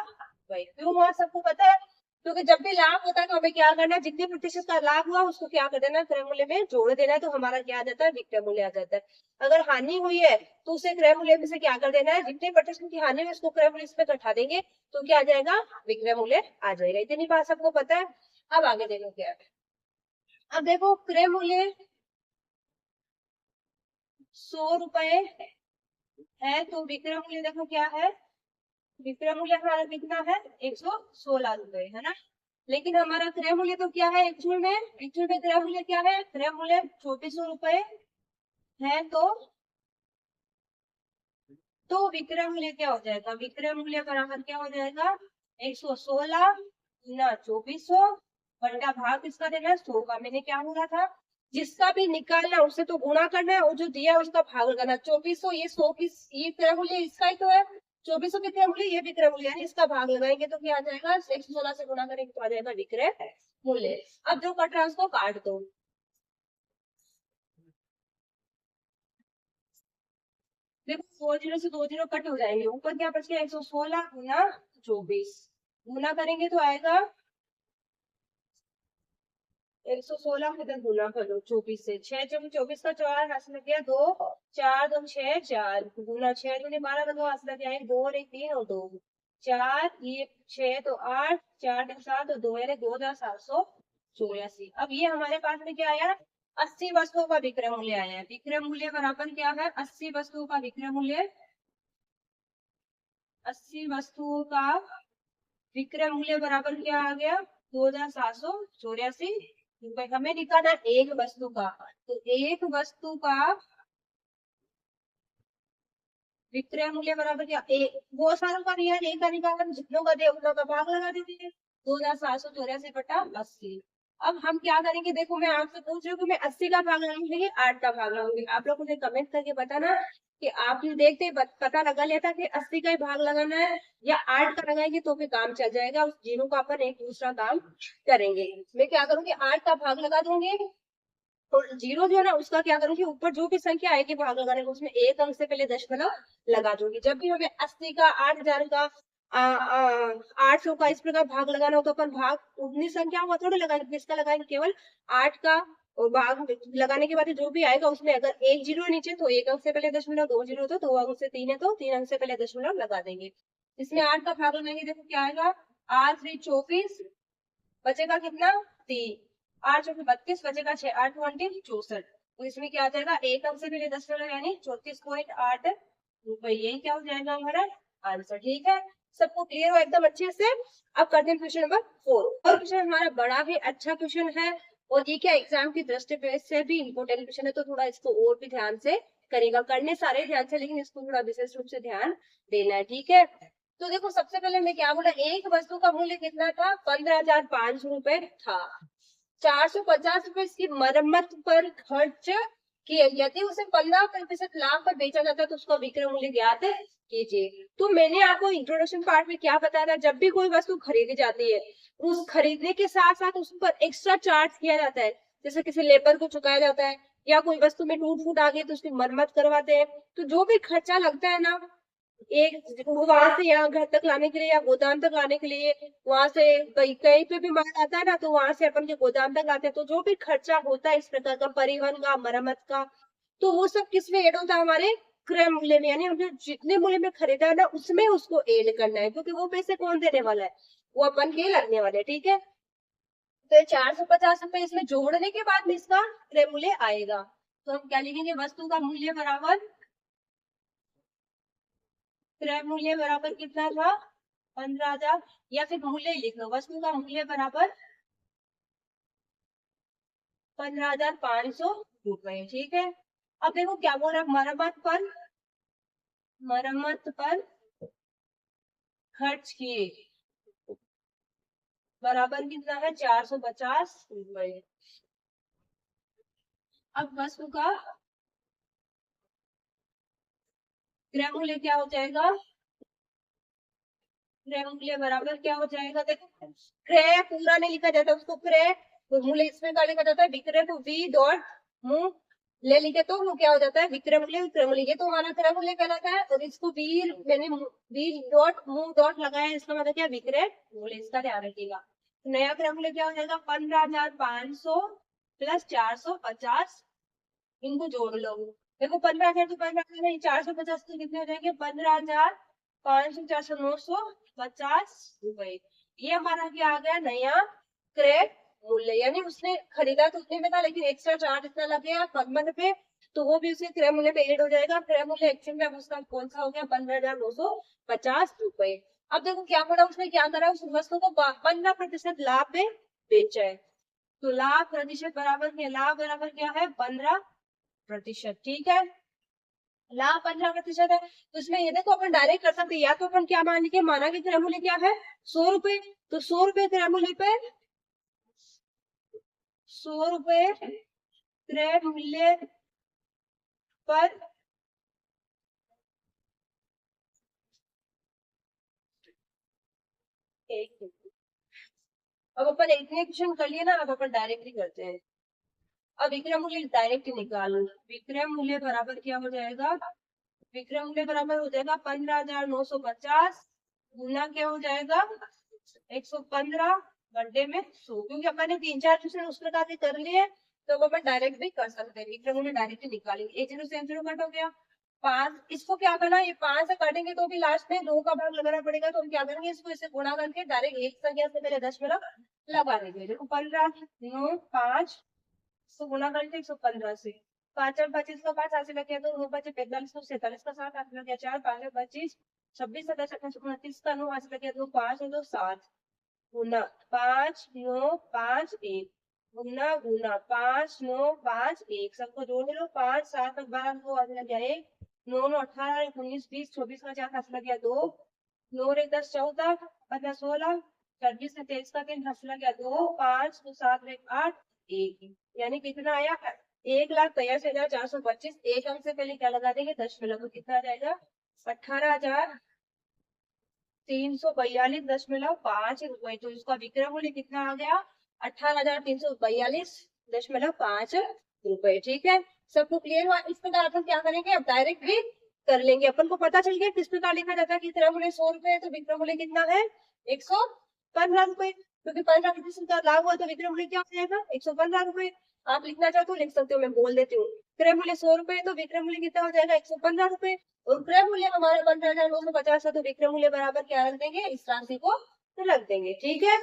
भाई क्यों हुआ सबको पता है? क्योंकि जब भी लाभ होता है तो हमें क्या करना है? जितने प्रतिशत का लाभ हुआ उसको क्या कर देना? क्रय मूल्य में जोड़ देना है, तो हमारा क्या आ जाता है? विक्रय मूल्य आ जाता है। अगर हानि हुई है तो उसे क्रय मूल्य में से क्या कर देना है? जितने प्रतिशत की हानि हुई उसको क्रय मूल्य में घटा देंगे, तो क्या आ जाएगा? विक्रय मूल्य आ जाएगा। इतनी बात सबको पता है। अब आगे देखो क्या है। अब देखो क्रय मूल्य 100 रुपए है, तो विक्रय मूल्य देखो क्या है? विक्रय मूल्य हमारा कितना है? 116 रुपए, है ना? लेकिन हमारा क्रय मूल्य तो क्या है? एक्चुअल में क्रय मूल्य क्या है? क्रय मूल्य 2400 रुपए है, तो विक्रय मूल्य क्या हो जाएगा? विक्रय मूल्य बराबर क्या हो जाएगा? 116 गुना 2400 बटा भाग किसका देना है? 100 का। मैंने क्या बोला था? जिसका भी निकालना है उसे तो गुणा करना है और जो दिया है उसका भाग करना। 2400 ये 100 की, ये क्रय मूल्य इसका ही तो है, 2400 विक्रय मूल्य, ये विक्रय मूल्य है, इसका भाग लगाएंगे तो क्या आ जाएगा? 116 से गुणा करेंगे तो आ जाएगा विक्रय मूल्य। अब जो कट रहा है उसको काट दो। देखो 4 जीरो से 2 जीरो कट हो जाएंगे, ऊपर क्या बच गया? 116 गुना 24, गुना करेंगे तो आएगा 116 को इधर गुना कर लो 24 से, 6 जब 24 का 4 हाथ लग गया 2, 4 2 6 4 गुना 6 दूनी 12 का 2 हाथ लग गया 1 2 और 1 3 और 2 4, ये 6 तो 8 4 3 7 और 2 यानी 2784। अब ये हमारे पास में क्या आया? 80 वस्तुओं का विक्रय मूल्य आया है। विक्रय मूल्य बराबर क्या है? 80 वस्तुओं का विक्रय मूल्य, 80 वस्तुओं का विक्रय मूल्य बराबर क्या आ गया? 2784। रुपए हमें निकालना एक वस्तु का, तो एक वस्तु का विक्रय मूल्य बराबर क्या, एक बहुत सारों का नहीं है, एक का निकाला, जितनों का दिया उतना का भाग लगा दीजिए, 2784/80। अब हम क्या करेंगे, देखो मैं आपसे पूछ रही हूँ कि मैं 80 का भाग लगाऊंगी कि 8 का भाग लगाऊंगी। आप लोग मुझे कमेंट करके बताना कि आप ये देखते ही पता लगा लेता कि 80 का ही भाग लगाना है या 8 का लगाएंगे तो भी काम चल जाएगा, उस जीरो का अपन एक दूसरा काम करेंगे। मैं क्या करूंगी, 8 का भाग लगा दूंगी, तो जीरो जो है ना उसका क्या करूंगी, ऊपर जो भी संख्या आएगी भाग लगाने को उसमें एक अंक से पहले दशमलव लगा दूंगी। जब भी हमें 80 का, 8000 का, 800 का इस प्रकार भाग लगाना हो तो अपन भाग उतनी संख्या का थोड़ी लगाएंगे, किसका लगाएंगे, केवल 8 का। और भाग लगाने के बाद जो भी आएगा उसमें अगर एक जीरो है नीचे तो एक अंक से पहले दशमलव, दो जीरो तो दो अंक से, तीन है तो तीन अंक से पहले दशमलव लगा देंगे। इसमें 8 का भाग लगाएंगे, देखो क्या आएगा, 8 3 24, बचेगा कितना, 3, 8 चौके 32, बचेगा 6, 8 20 64। तो इसमें क्या आ जाएगा, एक अंक से पहले दशमलव यानी 34.8 रुपए, यही क्या हो जाएगा हमारा आंसर। ठीक है, सबको क्लियर हो एकदम अच्छे से। अब करते हैं क्वेश्चन नंबर 4। और क्वेश्चन हमारा बड़ा ही अच्छा क्वेश्चन है और ये क्या एग्जाम की दृष्टि से भी इम्पोर्टेंट क्वेश्चन है, तो थोड़ा इसको और भी ध्यान से करेगा, करने सारे ध्यान से लेकिन इसको थोड़ा विशेष रूप से ध्यान देना है। ठीक है, तो देखो सबसे पहले मैं क्या बोला, एक वस्तु का मूल्य कितना था, 15,500 रुपए था। 450 रुपए इसकी मरम्मत पर खर्च किए, यदि उसे 15% लाभ पर बेचा जाता है तो उसका विक्रय मूल्य ज्ञात कीजिए। तो मैंने आपको इंट्रोडक्शन पार्ट में क्या बताया था, जब भी कोई वस्तु खरीदी जाती है उस खरीदने के साथ साथ उस पर एक्स्ट्रा चार्ज किया जाता है, जैसे किसी लेबर को चुकाया जाता है या कोई वस्तु में टूट फूट आ गई तो उसकी मरम्मत करवाते हैं। तो जो भी खर्चा लगता है ना, एक वहां से यहाँ घर तक लाने के लिए या गोदाम तक लाने के लिए, वहां से कहीं पे भी माल आता है ना तो वहां से अपन के गोदाम तक लाते हैं, तो जो भी खर्चा होता है इस प्रकार का, परिवहन का, मरम्मत का, तो वो सब किसमें ऐड होता है, हमारे क्रय मूल्य में, यानी हमने जितने मूल्य में खरीदा है ना उसमें उसको ऐड करना है, क्योंकि वो पैसे कौन देने वाला है, वो अपन के लगने वाले। ठीक है, तो 450 रुपए इसमें जोड़ने के बाद में इसका क्रय मूल्य आएगा, तो हम क्या लिखेंगे, वस्तु का मूल्य बराबर क्रय मूल्य बराबर कितना था, 15,000, या फिर मूल्य लिख लो, वस्तु का मूल्य बराबर 15,500 रुपए। ठीक है, अब देखो क्या बोल रहा है, मरम्मत पर खर्च किए बराबर कितना है, 450 रुपए। अब वस्तु का क्रय मूल्य क्या हो जाएगा, क्रय मूल्य बराबर क्या हो जाएगा, देखो क्रय पूरा नहीं लिखा जाता उसको, क्रय तो मूल्य इसमें क्या लिखा जाता है, विक्रय को वी डॉट मूल ले लिखे तो वो क्या हो जाता है, विक्रय मूल्य, विक्रय मूल्य, ये तो हमारा क्रय मूल्य कहलाता है, और इसको वी मैंने वी डॉट मूल डॉट लगाया, इसका मतलब क्या, विक्रय मूल्य, इसका ध्यान रखिएगा। नया क्रय मूल्य क्या हो जाएगा, 15,500 प्लस 450, इनको जोड़ लो। देखो 15,000 तो 15,000 नहीं, 450 तो कितने हो जाएंगे, 15,500 400 950 रुपए। ये हमारा क्या आ गया, नया क्रय मूल्य, यानी उसने खरीदा तो उतने में था लेकिन एक्स्ट्रा चार्ज इतना लग गया मरम्मत पे, तो वो भी उसके क्रय मूल्य पे एड हो जाएगा। क्रय मूल्य एक्चुअल में अब उसका कौन सा हो गया, 15,950 रुपए। अब देखो क्या पड़ा, उसने क्या करा, उस वस्तु को 15% लाभ में बेचा है, तो लाभ प्रतिशत बराबर क्या, लाभ बराबर क्या है, 15%। ठीक है, लाभ 15% है, तो इसमें ये देखो अपन डायरेक्ट कर सकते हैं, या तो अपन क्या मान लीजिए, माना कि क्रय मूल्य क्या है 100 रुपए, तो 100 रुपए क्रय मूल्य पे, 100 रुपए क्रय मूल्य पर एक मिनट। अब अपन इतने क्वेश्चन कर लिए ना, अब अपन डायरेक्टली करते हैं। अब विक्रय मूल्य डायरेक्ट निकालो, विक्रय मूल्य बराबर क्या हो जाएगा, विक्रय मूल्य बराबर हो जाएगा 15,950 गुना क्या हो जाएगा, 115 घंटे में 100, क्योंकि अपन ने 3 4 क्वेश्चन उस प्रकार के कर लिए, तो अब अपन डायरेक्ट भी कर सकते हैं, विक्रय मूल्य डायरेक्ट निकालेंगे। एक जीरो से जीरो कट हो गया, 5, इसको क्या करना, ये 5 से काटेंगे तो भी लास्ट में 2 का भाग लगाना पड़ेगा, तो हम क्या करेंगे, इसको इसे गुणा करके डायरेक्ट एक संख्या से पहले दशमलव लगा देंगे। देखो 15 9 5 इसको गुणा करके 115 से, 5 और 25 का 5 ऐसे लगे तो 9 बचे 45 को 47 का 7 ऐसे लगे 4 5 और 25 26 27 28 29 का 9 ऐसे लगे तो 5 और 2 7 गुना 5 9 5 1 गुना गुना 5 9 5 1 सबको जोड़ लो। 5 7 12 को हाथ लग गया 1, 9 9 18 19 20 24 का 4 हाथ लग गया 2, 9 1 10 14 15 16 26 से 23 का 3 हाथ लग गया 2, 5 2 7 1 8 1, यानी कितना आया 1,83,425। एक अंक से पहले क्या लगा देंगे दशमलव, तो कितना आ जाएगा 18,342.5 रुपए। तो इसका विक्रय मूल्य कितना आ गया 18,342.5 रुपए। ठीक है, सबको क्लियर हुआ। इस प्रकार अपन क्या करेंगे, अब डायरेक्ट भी कर लेंगे। अपन को पता चल गया किस प्रकार लिखा जाता है कि विक्रय मूल्य 100 रुपए है तो विक्रय मूल्य कितना है 115 रुपए, क्योंकि 15% का लाभ हुआ तो विक्रय मूल्य क्या हो जाएगा 115 रुपए। आप लिखना चाहो तो लिख सकते हो, मैं बोल देती हूँ। क्रय मूल्य 100 रुपए तो विक्रय मूल्य कितना हो जाएगा 115 रुपए, और क्रय मूल्य हमारा 15,950 है तो विक्रय मूल्य बराबर क्या रख देंगे, इस राशि को रख देंगे। ठीक है,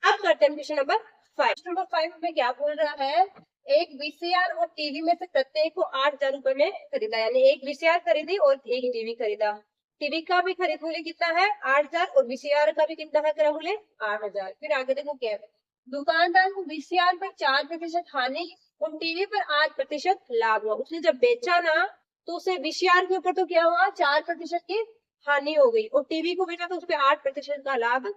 अब करते हैं क्वेश्चन नंबर 5। नंबर 5 में क्या बोल रहा है, एक वीसीआर और टीवी में से प्रत्येक को 8,000 रुपए में खरीदा, यानी एक वीसीआर खरीदी और एक टीवी खरीदा। टीवी का भी खरीद मूल्य कितना है 8,000 और वीसीआर का भी कितना है क्रय मूल्य 8,000। फिर आगे देखो क्या है, दुकानदार को वीसीआर पर 4% हानि और टीवी पर 8% लाभ हुआ। उसने जब बेचा ना तो उसे वीसीआर के ऊपर तो क्या हुआ 4% की हानि हो गई, और टीवी को बेचा तो उस पर 8% का लाभ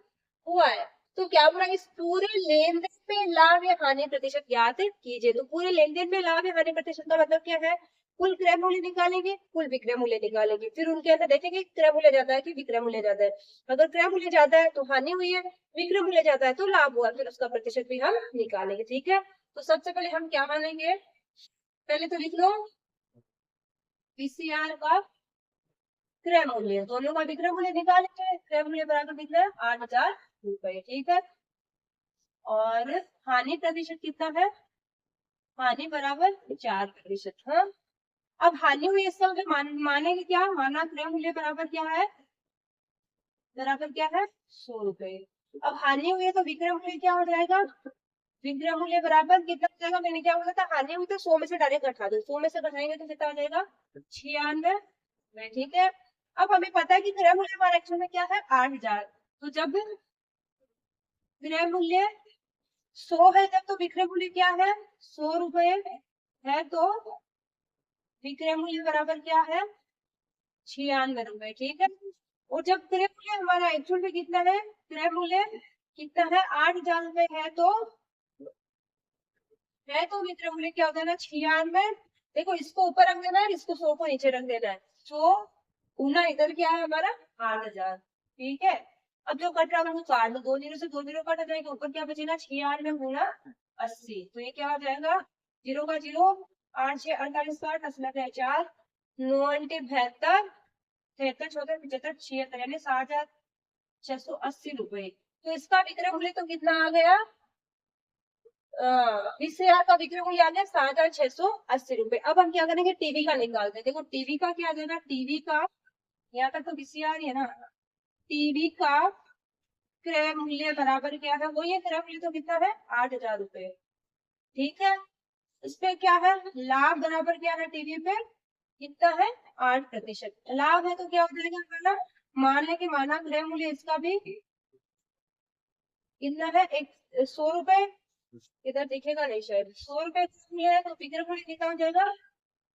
हुआ है। तो क्या बोला, इस पूरे लेन देन में लाभ या हानि प्रतिशत ज्ञात कीजिए। तो पूरे लेन देन में लाभ या हानि प्रतिशत का मतलब क्या है, कुल क्रय मूल्य निकालेंगे, कुल विक्रय मूल्य निकालेंगे, फिर उनके अंदर देखेंगे क्रय मूल्य ज्यादा है कि विक्रय मूल्य ज्यादा है। अगर क्रय मूल्य ज्यादा है तो हानि हुई है, विक्रय मूल्य ज्यादा है तो लाभ हुआ, फिर उसका प्रतिशत भी हम निकालेंगे। ठीक है, तो सबसे पहले हम क्या मानेंगे, पहले तो लिख लो पीसीआर का क्रय मूल्य, दोनों का विक्रय मूल्य निकालेंगे। क्रय मूल्य बराबर कितना है 8,000 रुपए। ठीक है, और हानि प्रतिशत कितना है, हानि बराबर 4%। हाँ, अब हानि हुई इसका मतलब मानेंगे क्या, माना क्रय मूल्य बराबर क्या है, बराबर क्या है 100 रुपए। अब हानि हुई है तो विक्रय मूल्य क्या हो जाएगा, विक्रय मूल्य बराबर कितना हो जाएगा, मैंने क्या बोला था हानि हुई तो 100 में से डायरेक्ट घटा दो, 100 में से घटाएंगे तो कितना हो जाएगा 96। ठीक है, अब हमें पता है कि क्रय मूल्य हमारा एक्चुअल में क्या है 8,000, तो जब क्रय मूल्य 100 है जब, तो विक्रय मूल्य क्या है 100 रुपए है, तो विक्रय मूल्य बराबर क्या है 96 रुपए। ठीक है, और जब क्रय मूल्य हमारा एक्चुअल में कितना है, क्रय मूल्य कितना है 8,000 रुपए है तो विक्रय मूल्य क्या होता है ना 96। देखो इसको ऊपर रख देना है, इसको 100 को नीचे रख देना है, 100 गुना इधर क्या है हमारा 8,000। ठीक है, अब जो कट रहा है वो काट दो, 2 जीरो से 2 जीरो कट जाएगा, ऊपर क्या बचेगा 96 गुना 80, तो ये क्या हो जाएगा, जीरो का जीरो, 8 6 48 60 असला है 4, 9 अंटे 72, 73 74 75 76, यानी 7,680 रुपए। तो इसका विक्रय मूल्य तो कितना आ गया, 20,000 का विक्रय मूल्य आ गया 7,680 रुपए। अब हम क्या करेंगे, टीवी का निकालते हैं। देखो टीवी का क्या देना, टीवी का यहाँ तक तो बीसीआर है ना, टीवी का क्रय मूल्य बराबर क्या है, वो ये क्रय मूल्य तो कितना है 8,000 रुपए। ठीक है, इस पे क्या है लाभ बराबर क्या है, टीवी पे कितना है 8%। लाभ है तो क्या हो जाएगा हमारा, मान लें कि माना क्रय मूल्य इसका भी कितना है 100 रुपए, इधर दिखेगा नहीं शायद, 100 रुपए है तो विक्रय मूल्य कितना हो जाएगा,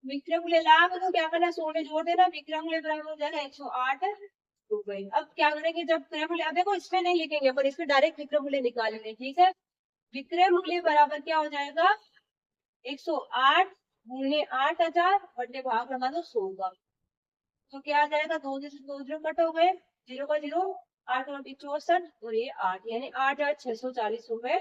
विक्रय मूल्य लाभ है तो क्या करना 100 में जोड़ देना, विक्रय मूल्य बराबर हो जाएगा 108 रुपए। अब क्या करेंगे, जब क्रय मूल्य, अब देखो इसमें नहीं लिखेंगे पर इसमें डायरेक्ट विक्रय मूल्य निकालेंगे। ठीक है, विक्रय मूल्य बराबर क्या हो जाएगा 108 गुणे 8,000 बटे भाग लगा दो 100 का, तो क्या आ जाएगा, 2 जीरो से 2 जीरो कट हो गए, जीरो का जीरो, 8 और 64 और ये 8, यानी 8,640 रुपए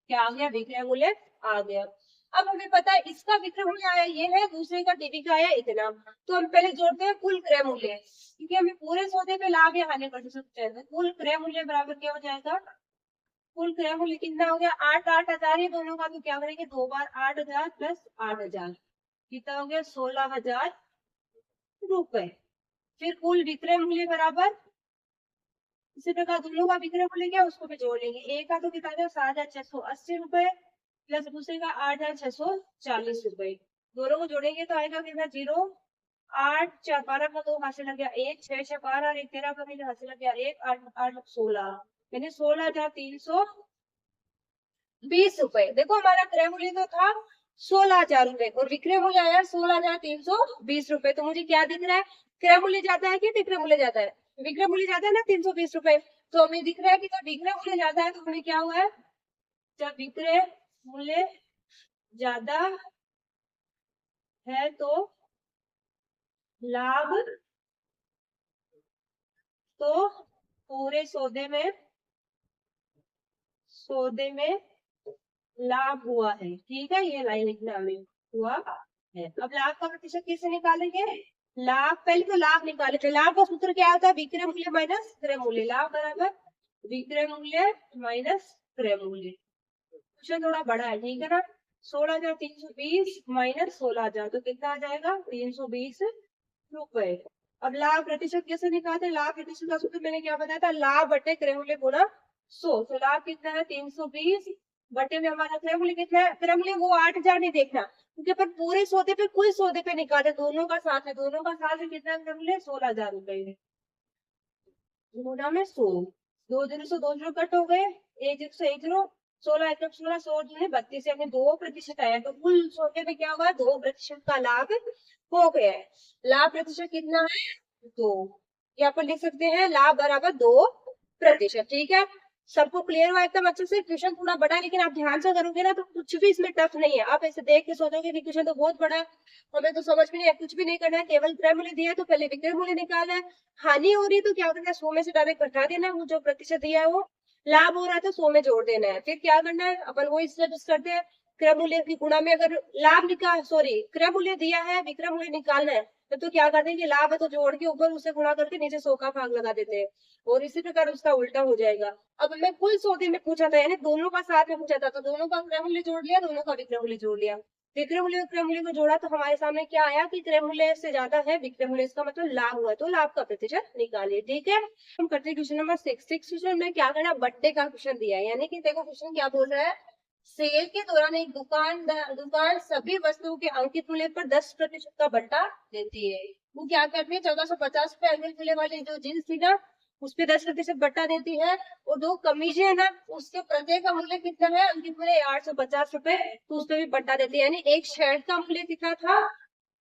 क्या आ गया, विक्रय मूल्य आ गया। अब हमें पता है इसका विक्रय मूल्य आया ये है, दूसरे का टीवी का आया इतना, तो हम पहले जोड़ते हैं कुल क्रय मूल्य, क्योंकि हमें पूरे सौदे पे लाभ या हानि कर सकते हैं। कुल क्रय मूल्य बराबर क्या हो जाएगा, कुल क्रय मूल्य कितना हो गया 8,000 है दोनों का, तो क्या करेंगे 2 बार 8,000 प्लस 8,000 कितना हो गया 16,000 रुपए। फिर कुल विक्रय मूल्य बराबर, इसी प्रकार दोनों का विक्रय मूल्य क्या उसको भी जोड़ लेंगे, एक का तो कितना 7,680 रुपए प्लस दूसरे का 8,640 रुपए, दोनों को जोड़ेंगे तो आएगा कितना 0, 8 4 12 का 2 हाथ से लग गया 1, 6 6 12 और 1 13 का भी हाथ से लग गया 1, 8 8 16, यानी 16,300 20 रुपए। देखो हमारा क्रय मूल्य तो था 16,000 रुपए और विक्रय मूल्य आया 16,320 रुपए। तो मुझे क्या दिख रहा है, क्रय मूल्य ज्यादा है कि विक्रय मूल्य ज्यादा है? विक्रय मूल्य ज्यादा है ना, 320 रुपए। तो हमें दिख रहा है कि जब विक्रय मूल्य ज्यादा है तो हमें क्या हुआ है, जब विक्रय मूल्य ज्यादा है तो लाभ, तो पूरे सौदे में लाभ हुआ है। ठीक है, ये लाइन लिखना हमें, हुआ है। अब लाभ का प्रतिशत कैसे निकालेंगे? लाभ, पहले तो लाभ निकाले थे। लाभ का सूत्र क्या होता है? विक्रय मूल्य माइनस क्रय मूल्य। लाभ बराबर विक्रय मूल्य माइनस क्रय मूल्य। क्वेश्चन थोड़ा बड़ा है, ठीक है ना। 16,320 माइनस 16,000 तो कितना आ जाएगा? 320 रुपए। अब लाभ प्रतिशत कैसे निकालते हैं? लाभ प्रतिशत का सूत्र मैंने क्या बताया था? लाभ बटे क्रय मूल्य गुणा 100। तो लाभ कितना है? 320 बटे में हमारा क्रय मूल्य कितना है? क्रय मूल्य वो 8,000 नहीं देखना, क्योंकि अपन पूरे सौदे पे कुल सौदे पे निकाले, दोनों का साथ है। दोनों का साथ है कितना क्रय मूल्य? 16,000 रुपए है। गुणा में 100। 2 0 कट हो गए, 1 0 16 1 16 100 32 यानी 2% आया। तो कुल सौदे में क्या हुआ? 2% का लाभ हो गया है। लाभ प्रतिशत कितना है? 2। यहाँ पर लिख सकते हैं लाभ बराबर 2%। ठीक है, सबको क्लियर हुआ एकदम अच्छे से? क्वेश्चन थोड़ा बड़ा है, लेकिन आप ध्यान से करोगे ना तो कुछ भी इसमें टफ नहीं है। आप ऐसे देख के सोचोगे कि क्वेश्चन तो बहुत बड़ा है, हमें तो समझ में नहीं है, कुछ भी नहीं करना है। केवल क्रय मूल्य दिया है तो पहले विक्रय मूल्य निकालना है। हानि हो रही है तो क्या करना है? 100 में से डायरेक्ट घटा देना है, वो जो प्रतिशत दिया है वो। लाभ हो रहा है तो 100 में जोड़ देना है। फिर क्या करना है, अपन वही स्टेप करते हैं। क्रय मूल्य की गुणा में अगर लाभ निकाल, सॉरी, क्रय मूल्य दिया है, विक्रय मूल्य निकालना है, तो क्या करते हैं कि लाभ है तो जोड़ के ऊपर उसे गुणा करके नीचे 100 का भाग लगा देते हैं, और इसी प्रकार उसका उल्टा हो जाएगा। अब मैं कुल सौदे में पूछा था, यानी दोनों का साथ में पूछा था, तो दोनों का क्रय मूल्य जोड़ लिया, दोनों का विक्रय मूल्य जोड़ लिया। विक्रय मूल्य क्रय मूल्य को जोड़ा तो हमारे सामने क्या आया कि क्रय मूल्य से ज्यादा है विक्रय मूल्य, इसका मतलब लाभ हुआ, तो लाभ का प्रतिशत निकालिए। ठीक है, हम करते हैं क्वेश्चन नंबर 6। क्वेश्चन में क्या करना, बट्टे का क्वेश्चन दिया है। यानी कि देखो क्वेश्चन क्या बोल रहा है, सेल के दौरान एक दुकान सभी वस्तुओं के अंकित मूल्य पर 10% का बट्टा देती है। वो क्या करती है, 1450 पे अंकित मूल्य वाली जो जींस थी ना, उस पे 10% बट्टा देती है। और दो कमीजें है ना, उसके प्रत्येक का मूल्य कितना है? अंकित मूल्य 850 रुपए, तो उस पे भी बट्टा देती है। यानी एक शर्ट का मूल्य कितना था?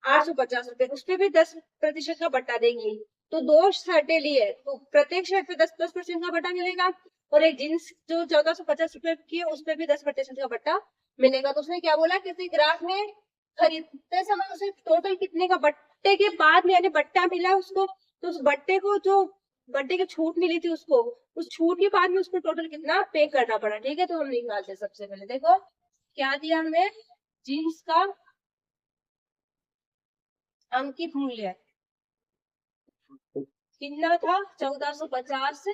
850 रुपए, उस पे भी 10% का बट्टा देंगी। तो दो शर्टें ली है तो प्रत्येक शर्ट पे 10% का बट्टा मिलेगा, और एक जींस जो 1450 रुपए की है उस पे भी 10% का बट्टा मिलेगा। तो उसने क्या बोला, किसी ग्राहक ने खरीदते समय उसे टोटल कितने का बट्टे के बाद में, यानी बट्टा मिला उसको, तो उस बट्टे को जो बट्टे की छूट मिली थी उसको, उस छूट के बाद में उसको टोटल कितना पे करना पड़ा। ठीक है, तो हम निकालते हैं। सबसे पहले देखो क्या दिया हमें, जीन्स का अंकित मूल्य कितना था? 1450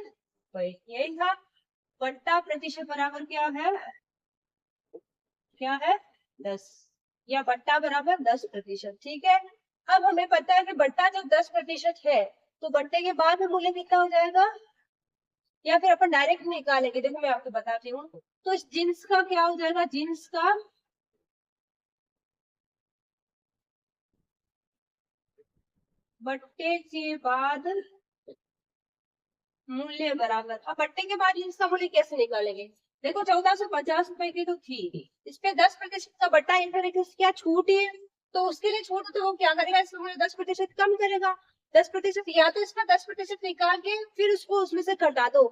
यही था। बट्टा प्रतिशत बराबर क्या है? क्या है? 10, या बट्टा बराबर 10%। ठीक है, अब हमें पता है कि बट्टा जब 10% है तो बट्टे के बाद में मूल्य कितना हो जाएगा, या फिर अपन डायरेक्ट निकालेंगे। देखो मैं आपको बताती हूँ। तो इस जींस का क्या हो जाएगा, जींस का बट्टे के बाद मूल्य बराबर, अब बट्टे के बाद इसका मूल्य कैसे निकालेंगे? देखो 1450 रुपए की तो थी, इस पे 10% का बट्टा, इन पर क्या छूट है, तो उसके लिए छूट, तो वो क्या करेगा, इसका मूल्य 10% कम करेगा। 10%, या तो इसका 10% निकाल के फिर उसको उसमें से घटा दो।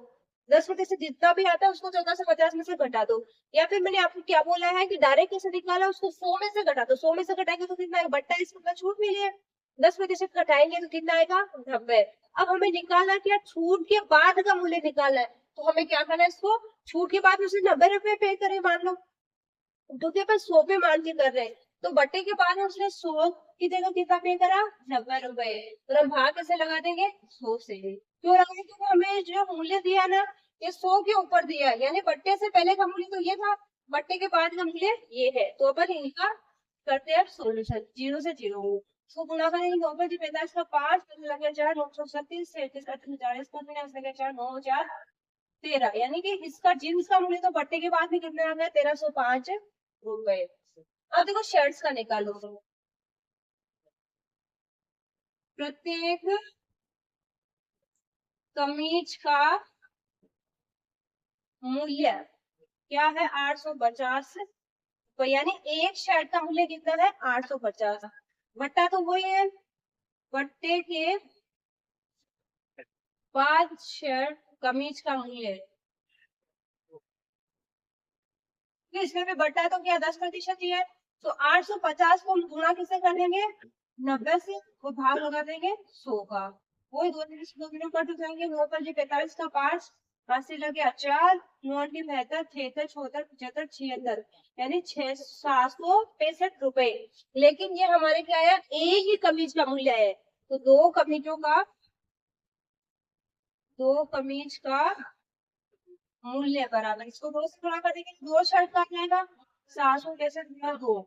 10% जितना भी आता है उसको 1450 में से घटा दो, या फिर मैंने आपको क्या बोला है कि डायरेक्ट कैसे निकाला, उसको 100 में से घटा दो। 100 में से घटाएंगे तो कितना बट्टा, इसमें छूट मिली है, 10% घटाएंगे तो कितना आएगा? 90। अब हमें निकालना क्या, छूट के बाद का मूल्य निकालना है। तो हमें क्या करना है, इसको छूट के बाद उसे 90 रुपए पे करें, मान लो, क्योंकि अपन 100 पे मान के कर रहे हैं। तो बट्टे के बाद में उसने 100 की जगह कितना पे करा? 90 रुपए। तो हम भाग कैसे लगा देंगे? 100 से। क्यों लगाएंगे? क्योंकि हमें जो मूल्य दिया ना, ये 100 के ऊपर दिया है, यानी बट्टे से पहले का मूल्य तो ये था, बट्टे के बाद का मूल्य ये है। तो अपन इनका करते हैं सोल्यूशन, 0 से 0 इसको गुणा करेंगे। 9 पर 45 का 5 लगे 4 937 37 40 40 4 9 4 13, यानी कि इसका जींस का मूल्य तो बट्टे के बाद भी कितना आ गया? 1305 रुपए। अब देखो शर्ट्स का निकालो। प्रत्येक कमीज का मूल्य क्या है 850, तो यानी एक शर्ट का मूल्य कितना है 850। बट्टा तो वही है, बट्टे के 5 शर्ट कमीज का मूल्य, तो इसमें भी बट्टा तो क्या 10% ही है, तो 850 को हम गुणा किसे कर देंगे 90 से, वो भाग लगा देंगे 100 का, वही दो दिनों कट हो जाएंगे, 9 पर जी 45 का 5, 80 लगे 4, 9 72, 73, 74, 75, 76, यानी 765 रुपए। लेकिन ये हमारे क्या है एक ही कमीज का मूल्य है, तो दो कमीज का मूल्य बराबर, इसको दो से गुणा कर देंगे, दो शर्ट का आ जाएगा 700 कैसे दो,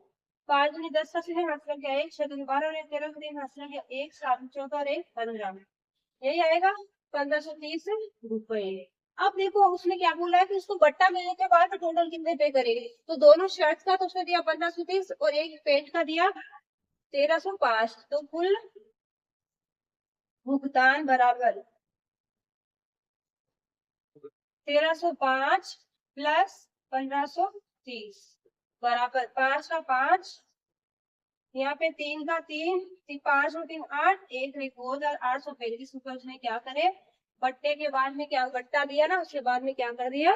5 दूनी 10 का सीधे हाथ लग गया, 1 6 दूनी 12 और 1 13 का तीन हाथ लग गया, 1 7 14 और 1 15, यही आएगा 1530 रुपए। अब देखो उसने क्या बोला है कि उसको बट्टा मिलने के बाद टोटल कितने पे करेगी, तो दोनों शर्ट्स का तो उसने दिया 1530 और एक पेंट का दिया 1305, तो कुल भुगतान बराबर 1305 प्लस 1530 बराबर 5 का 5, यहाँ पे 3 का 3, 5 और 3 8, 1,0835 उसने क्या करे बट्टे के बाद में क्या बट्टा दिया ना, उसके बाद में क्या कर दिया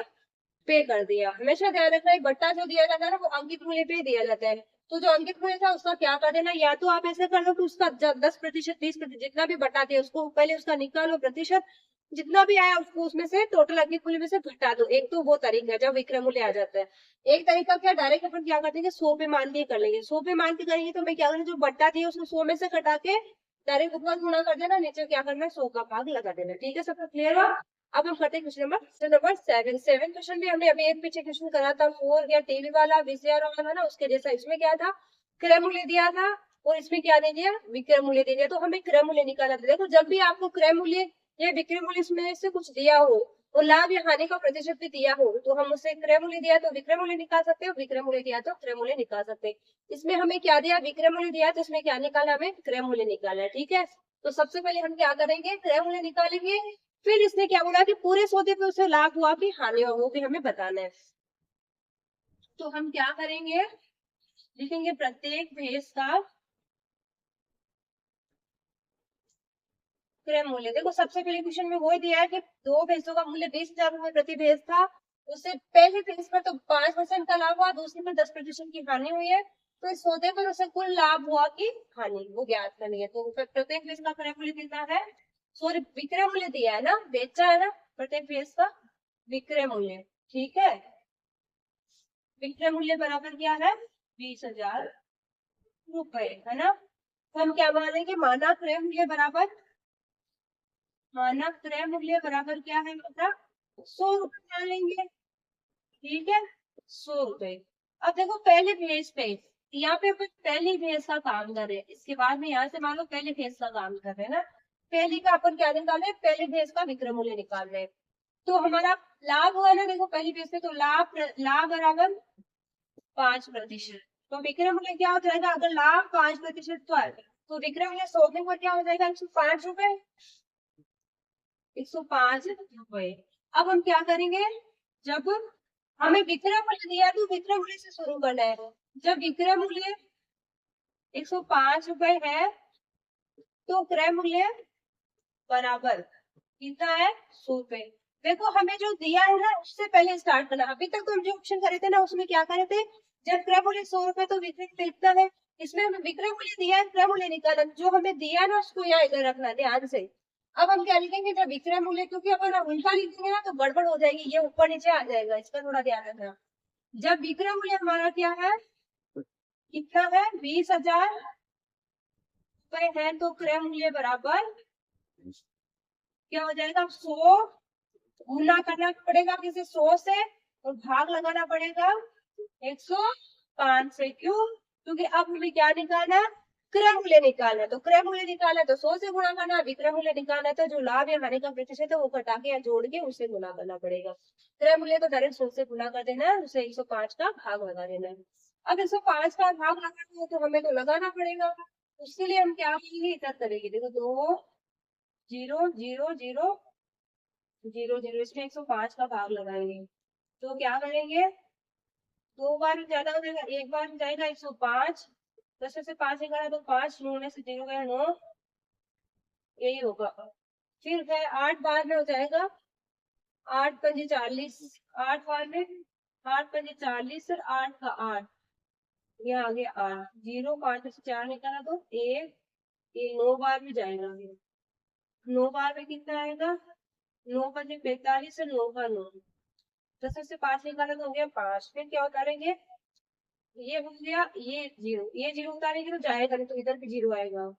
पे कर दिया। हमेशा ध्यान रखना है बट्टा जो दिया जाता है ना वो अंकित मूल्य पे दिया जाता है, तो जो अंकित मूल्य था उसका क्या कर देना, या तो आप ऐसे कर लो कि उसका 10% 20% जितना भी बटा दिया उसको पहले उसका निकालो प्रतिशत, जितना भी आया उसको उसमें से टोटल अंकित मूल्य में से घटा दो। एक तो वो तरीका है जब विक्रय मूल्य आ जाता है, एक तरीका क्या डायरेक्ट अपन क्या करते हैं 100 पे मान के कर लेंगे, 100 पे मान के करेंगे तो मैं क्या करूँ जो बट्टा दिया उसको 100 में से घटा के डायरेक्ट ऊपर गुणा कर देना, नीचे क्या करना है 100 का भाग लगा देना। ठीक है, सबका क्लियर हुआ। अब हम करते हैं क्वेश्चन नंबर 7 क्वेश्चन भी हमने अभी एक पीछे क्वेश्चन करा था 4 या टीवी वाला VCR वाला ना, उसके जैसा इसमें क्या था क्रय मूल्य दिया था और इसमें क्या दे दिया विक्रय मूल्य दे दिया, तो हमें क्रय मूल्य निकालना था। देखो जब भी आपको क्रय मूल्य या विक्रय मूल्य इसमें से कुछ दिया हो और लाभ या हानि का प्रतिशत भी दिया हो तो हम उससे क्रय मूल्य दिया तो विक्रय मूल्य निकाल सकते हैं, विक्रय मूल्य दिया तो क्रय मूल्य निकाल सकते हैं। इसमें हमें क्या दिया विक्रय मूल्य दिया तो इसमें क्या निकाला हमें क्रय मूल्य निकालना है। ठीक है, तो सबसे पहले हम क्या करेंगे क्रय मूल्य निकालेंगे, फिर इसने क्या बोला कि पूरे सौदे पे उसे लाभ हुआ कि हानि हुआ वो भी हमें बताना है। तो हम क्या करेंगे लिखेंगे प्रत्येक भेष का क्रय मूल्य। देखो सबसे पहले क्वेश्चन में वही दिया है कि दो भैंसों का मूल्य 20,000 रुपए प्रति भैंस था, उससे पहले भैंस पर तो 5% का लाभ हुआ, दूसरी पर 10% की हानि हुई है, तो इस सौदे पर उसे कुल लाभ हुआ कि हानि वो ज्ञात करनी है। तो प्रत्येक भैंस का क्रय मूल्य कितना है, सॉरी विक्रय मूल्य दिया है ना, बेचा है ना प्रत्येक भैंस का विक्रय मूल्य। ठीक है, विक्रय मूल्य बराबर क्या है 20,000 रुपए है ना, तो हम क्या मानेंगे मानक क्रय मूल्य बराबर, मानक क्रय मूल्य बराबर क्या है मतलब 100 रुपए मान लेंगे। ठीक है 100 रुपए। अब देखो पहले भेज पे यहाँ पे अपन पहली भेज का काम कर रहे हैं, इसके बाद में यहाँ से मान लो पहले भेज का काम कर रहे हैं ना, पहली का अपन क्या निकाल रहे हैं पहले भेज का विक्रय मूल्य निकाल रहे हैं, तो हमारा लाभ हुआ ना देखो पहली भेज पे, तो लाभ लाभ बराबर 5%, तो विक्रय मूल्य क्या हो जाएगा अगर लाभ 5% तो आएगा तो विक्रय मूल्य सौदे पर क्या हो जाएगा 105 रुपए, 105 रुपए। अब हम क्या करेंगे जब हमें विक्रय मूल्य दिया तो विक्रय मूल्य से शुरू करना है, जब विक्रय मूल्य 105 रुपए है तो क्रय मूल्य बराबर कितना है 100 रुपए। देखो हमें जो दिया है ना उससे पहले स्टार्ट करना, अभी तक तो हम जो ऑप्शन करे थे ना उसमें क्या करे थे जब क्रय मूल्य 100 रुपए तो विक्रय मूल्य इतना है, इसमें हमें विक्रय मूल्य दिया है क्रय मूल्य निकाला, जो हमें दिया ना उसको यहाँ इधर रखना ध्यान से। अब हम क्या लिखेंगे जब विक्रय मूल्य, क्योंकि अपन उल्टा लिखेंगे ना तो गड़बड़ हो जाएगी, ये ऊपर नीचे आ जाएगा, इसका थोड़ा ध्यान रखना। जब विक्रय मूल्य हमारा क्या है कितना है 20,000 रुपए है तो क्रय मूल्य बराबर क्या हो जाएगा 100 गुना करना पड़ेगा किसी 100 से और भाग लगाना पड़ेगा 105 से, क्यों क्योंकि अब हमें क्या निकालना है क्रय मूल्य निकालना है, तो क्रय मूल्य निकालना है तो 100 से गुणा करना है, विक्रय मूल्य निकालना है तो जो लाभ या हानि का प्रतिशत है वो घटा के या जोड़ के उससे गुणा करना पड़ेगा। क्रय मूल्य तो डायरेक्ट 100 से गुणा कर देना है, उसे 105 का भाग लगा देना है। अब 105 का भाग लगाना है तो हमें तो लगाना पड़ेगा, उसके लिए हम क्या करेंगे इधर करेंगे, देखो 2 0 0 0 0 0 इसमें 105 का भाग लगाएंगे, तो क्या करेंगे, 2 बार में ज्यादा हो जाएगा, 1 बार में जाएगा 105, 10 में से 5 निकाला तो 5, 9 में से 0 गया 9, यही होगा। फिर है 8 बार में हो जाएगा, 8 पंजे 40, 8 बार में 8 पंजे 40 और 8 का 8, ये आ गया 8, 0 5 में से 4 निकाला तो 1, ये 9 बार में जाएगा। 9 बार में कितना आएगा, 9 पंजे 45 और 9 का 9, 10 में से 5 निकाला तो हो गया 5। फिर क्या उतारेंगे, ये हो गया, ये जीरो उतारेंगे तो जाएगा नहीं, तो इधर भी 0 आएगा।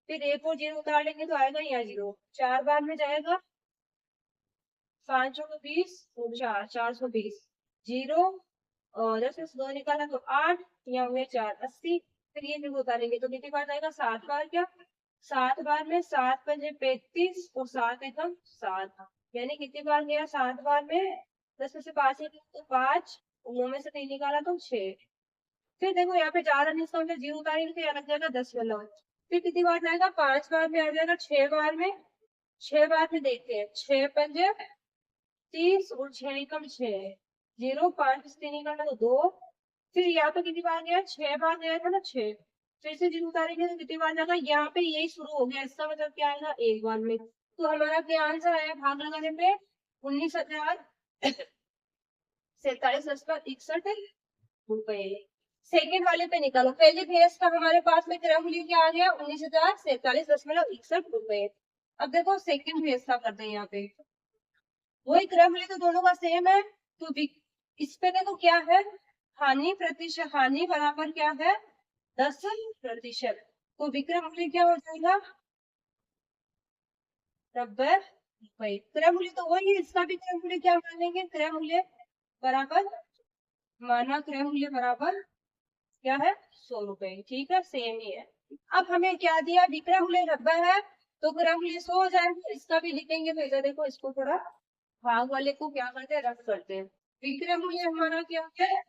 फिर एक और 0 उतार लेंगे तो आएगा यहाँ 0, 4 बार में जाएगा, 5 को 20 और 4, 420, 0 और 10 में से 2 निकाला तो 8, यहाँ हुए 4, 80। फिर ये 0 उतारेंगे तो कितनी बार जाएगा, 7 बार। क्या 7 बार में 7 पंजे 35 और 7 एकम 7, यानी कितनी बार गया, 7 बार में 10 में से 5 निकाला तो 5, 9 में से 3 निकाला तो 6। फिर देखो यहाँ पे 4 है, इसका मतलब 0 उतारेंगे तो यहाँ लग जाएगा 10। फिर कितनी बार जाएगा, 5 बार में आ जाएगा, 6 बार में, 6 बार में देखते हैं, 6 पंजे 30 और 6 एकम 6, 0 5 से 3 निकाला तो 2। फिर यहाँ पे कितनी बार गया, 6 बार गया था ना 6, फिर से 0 उतारेंगे तो कितनी बार जाएगा, यहाँ पे यही शुरू हो गया, इसका मतलब क्या आएगा, 1 बार में। तो हमारा क्या आंसर आया भाग लगाने पे, 19,47,61 रुपए। सेकेंड वाले पे निकालो, पहले भेज का हमारे पास में क्रय मूल्य क्या आ गया, 19,47,61 रुपए। अब देखो सेकेंड भेज का करते हैं, यहाँ पे वही क्रय मूल्य तो दोनों का सेम है, तो इस पे देखो क्या है, हानि प्रतिशत, हानि बराबर क्या है 10%, तो विक्रय मूल्य क्या हो जाएगा 90 रुपए। क्रय मूल्य तो वही है, इसका भी क्रय मूल्य क्या मानेंगे, क्रय मूल्य बराबर, माना क्रय मूल्य बराबर क्या है 100 रुपए, ठीक है, सेम ही है। अब हमें क्या दिया, विक्रय मूल्य 90 है तो क्रय मूल्य 100 हो जाएगा, इसका भी लिखेंगे। तो इधर देखो, इसको थोड़ा भाग वाले को क्या करते हैं, रद्द करते हैं। विक्रय मूल्य हमारा क्या है,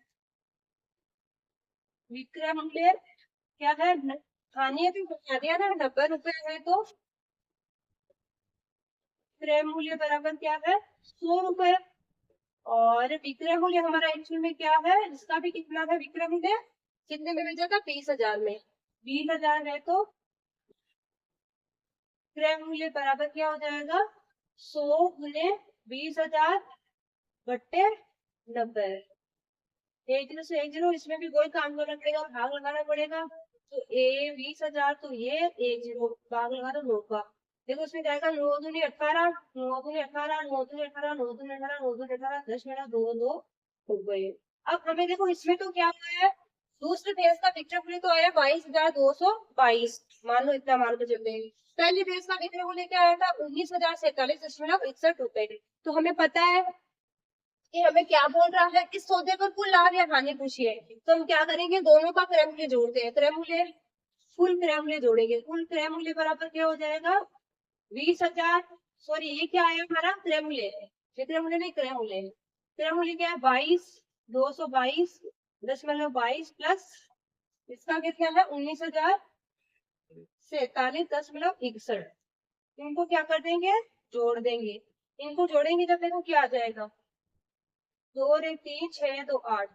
विक्रय मूल्य क्या है, हानि भी बता दिया ना, 90 रुपए है तो क्रय मूल्य बराबर क्या है 100 रुपए। और विक्रय मूल्य हमारा एक्चुअल में क्या है, इसका भी कितना है, विक्रय मूल्य कितने में बेचा था, 20,000 में, 20,000 है तो क्रय मूल्य बराबर क्या हो जाएगा 100 गुने 20,000 बट्टे 90। 1 0 से 1 0, इसमें भी कोई काम करना पड़ेगा, भाग लगाना पड़ेगा। तो ए 20,000, तो ये 1 0 भाग लगा दो 9 का, देखो उसमें जाएगा 9 दूनी 18, 9 दूनी 18, 9 दूनी 18, 9 दूनी 18, 9 दूनी 18, 10 में 2 2 हो गए। अब हमें देखो इसमें तो क्या हुआ है, दूसरे फेज का विक्रय मूल्य तो आया 22,222, मान लो इतना मान के चलते हैं। पहले फेज का विक्रय मूल्य क्या आया था 19,47,61 रुपए। तो हमें पता है कि हमें क्या बोल रहा है, इस सौदे पर कुल लाभ या हानि पूछी है, तो हम क्या करेंगे, दोनों का क्रय मूल्य जोड़ते हैं, क्रय मूल्य कुल क्रय मूल्य जोड़ेंगे, कुल क्रय मूल्य बराबर क्या हो जाएगा 20,000, सॉरी ये क्या आया हमारा क्रय मूल्य, विक्रय मूल्य नहीं क्रय मूल्य, क्रय मूल्य क्या है 22,222.22 प्लस इसका कितना है 19,47,61, इनको क्या कर देंगे, जोड़ देंगे। इनको जोड़ेंगे जब देखो क्या आ जाएगा, 2 और 1 3, 6 2 8,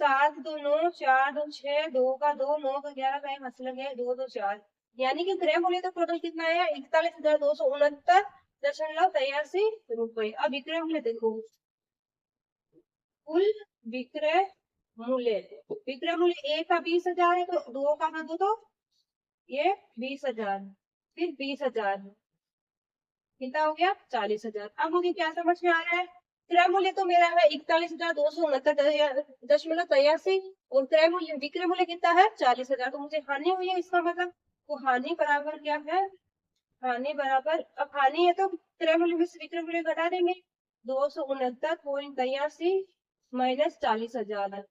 7 2 9, 4 2 6, 2 का 2, 9 का 11 का 1 हंस लगे 2 2 4, यानी कि क्रय मूल्य तो टोटल कितना है 41,269.83 रुपए। अब विक्रय मूल्य देखो, कुल विक्रय मूल्य, विक्रय मूल्य ए का 20,000 है तो 2 का कर दो तो ये 20,000, फिर 20,000 कितना हो गया 40,000। अब मुझे क्या समझ में आ रहा है, क्रय मूल्य तो मेरा है 41,269.83 और क्रय मूल्य विक्रय मूल्य कितना है 40,000, तो मुझे हानि हुई है, इसका मतलब तो हानि बराबर क्या है, हानि बराबर, अब हानि है तो क्रय मूल्य में से विक्रय मूल्य घटा देंगे, 269.83 माइनस 40,000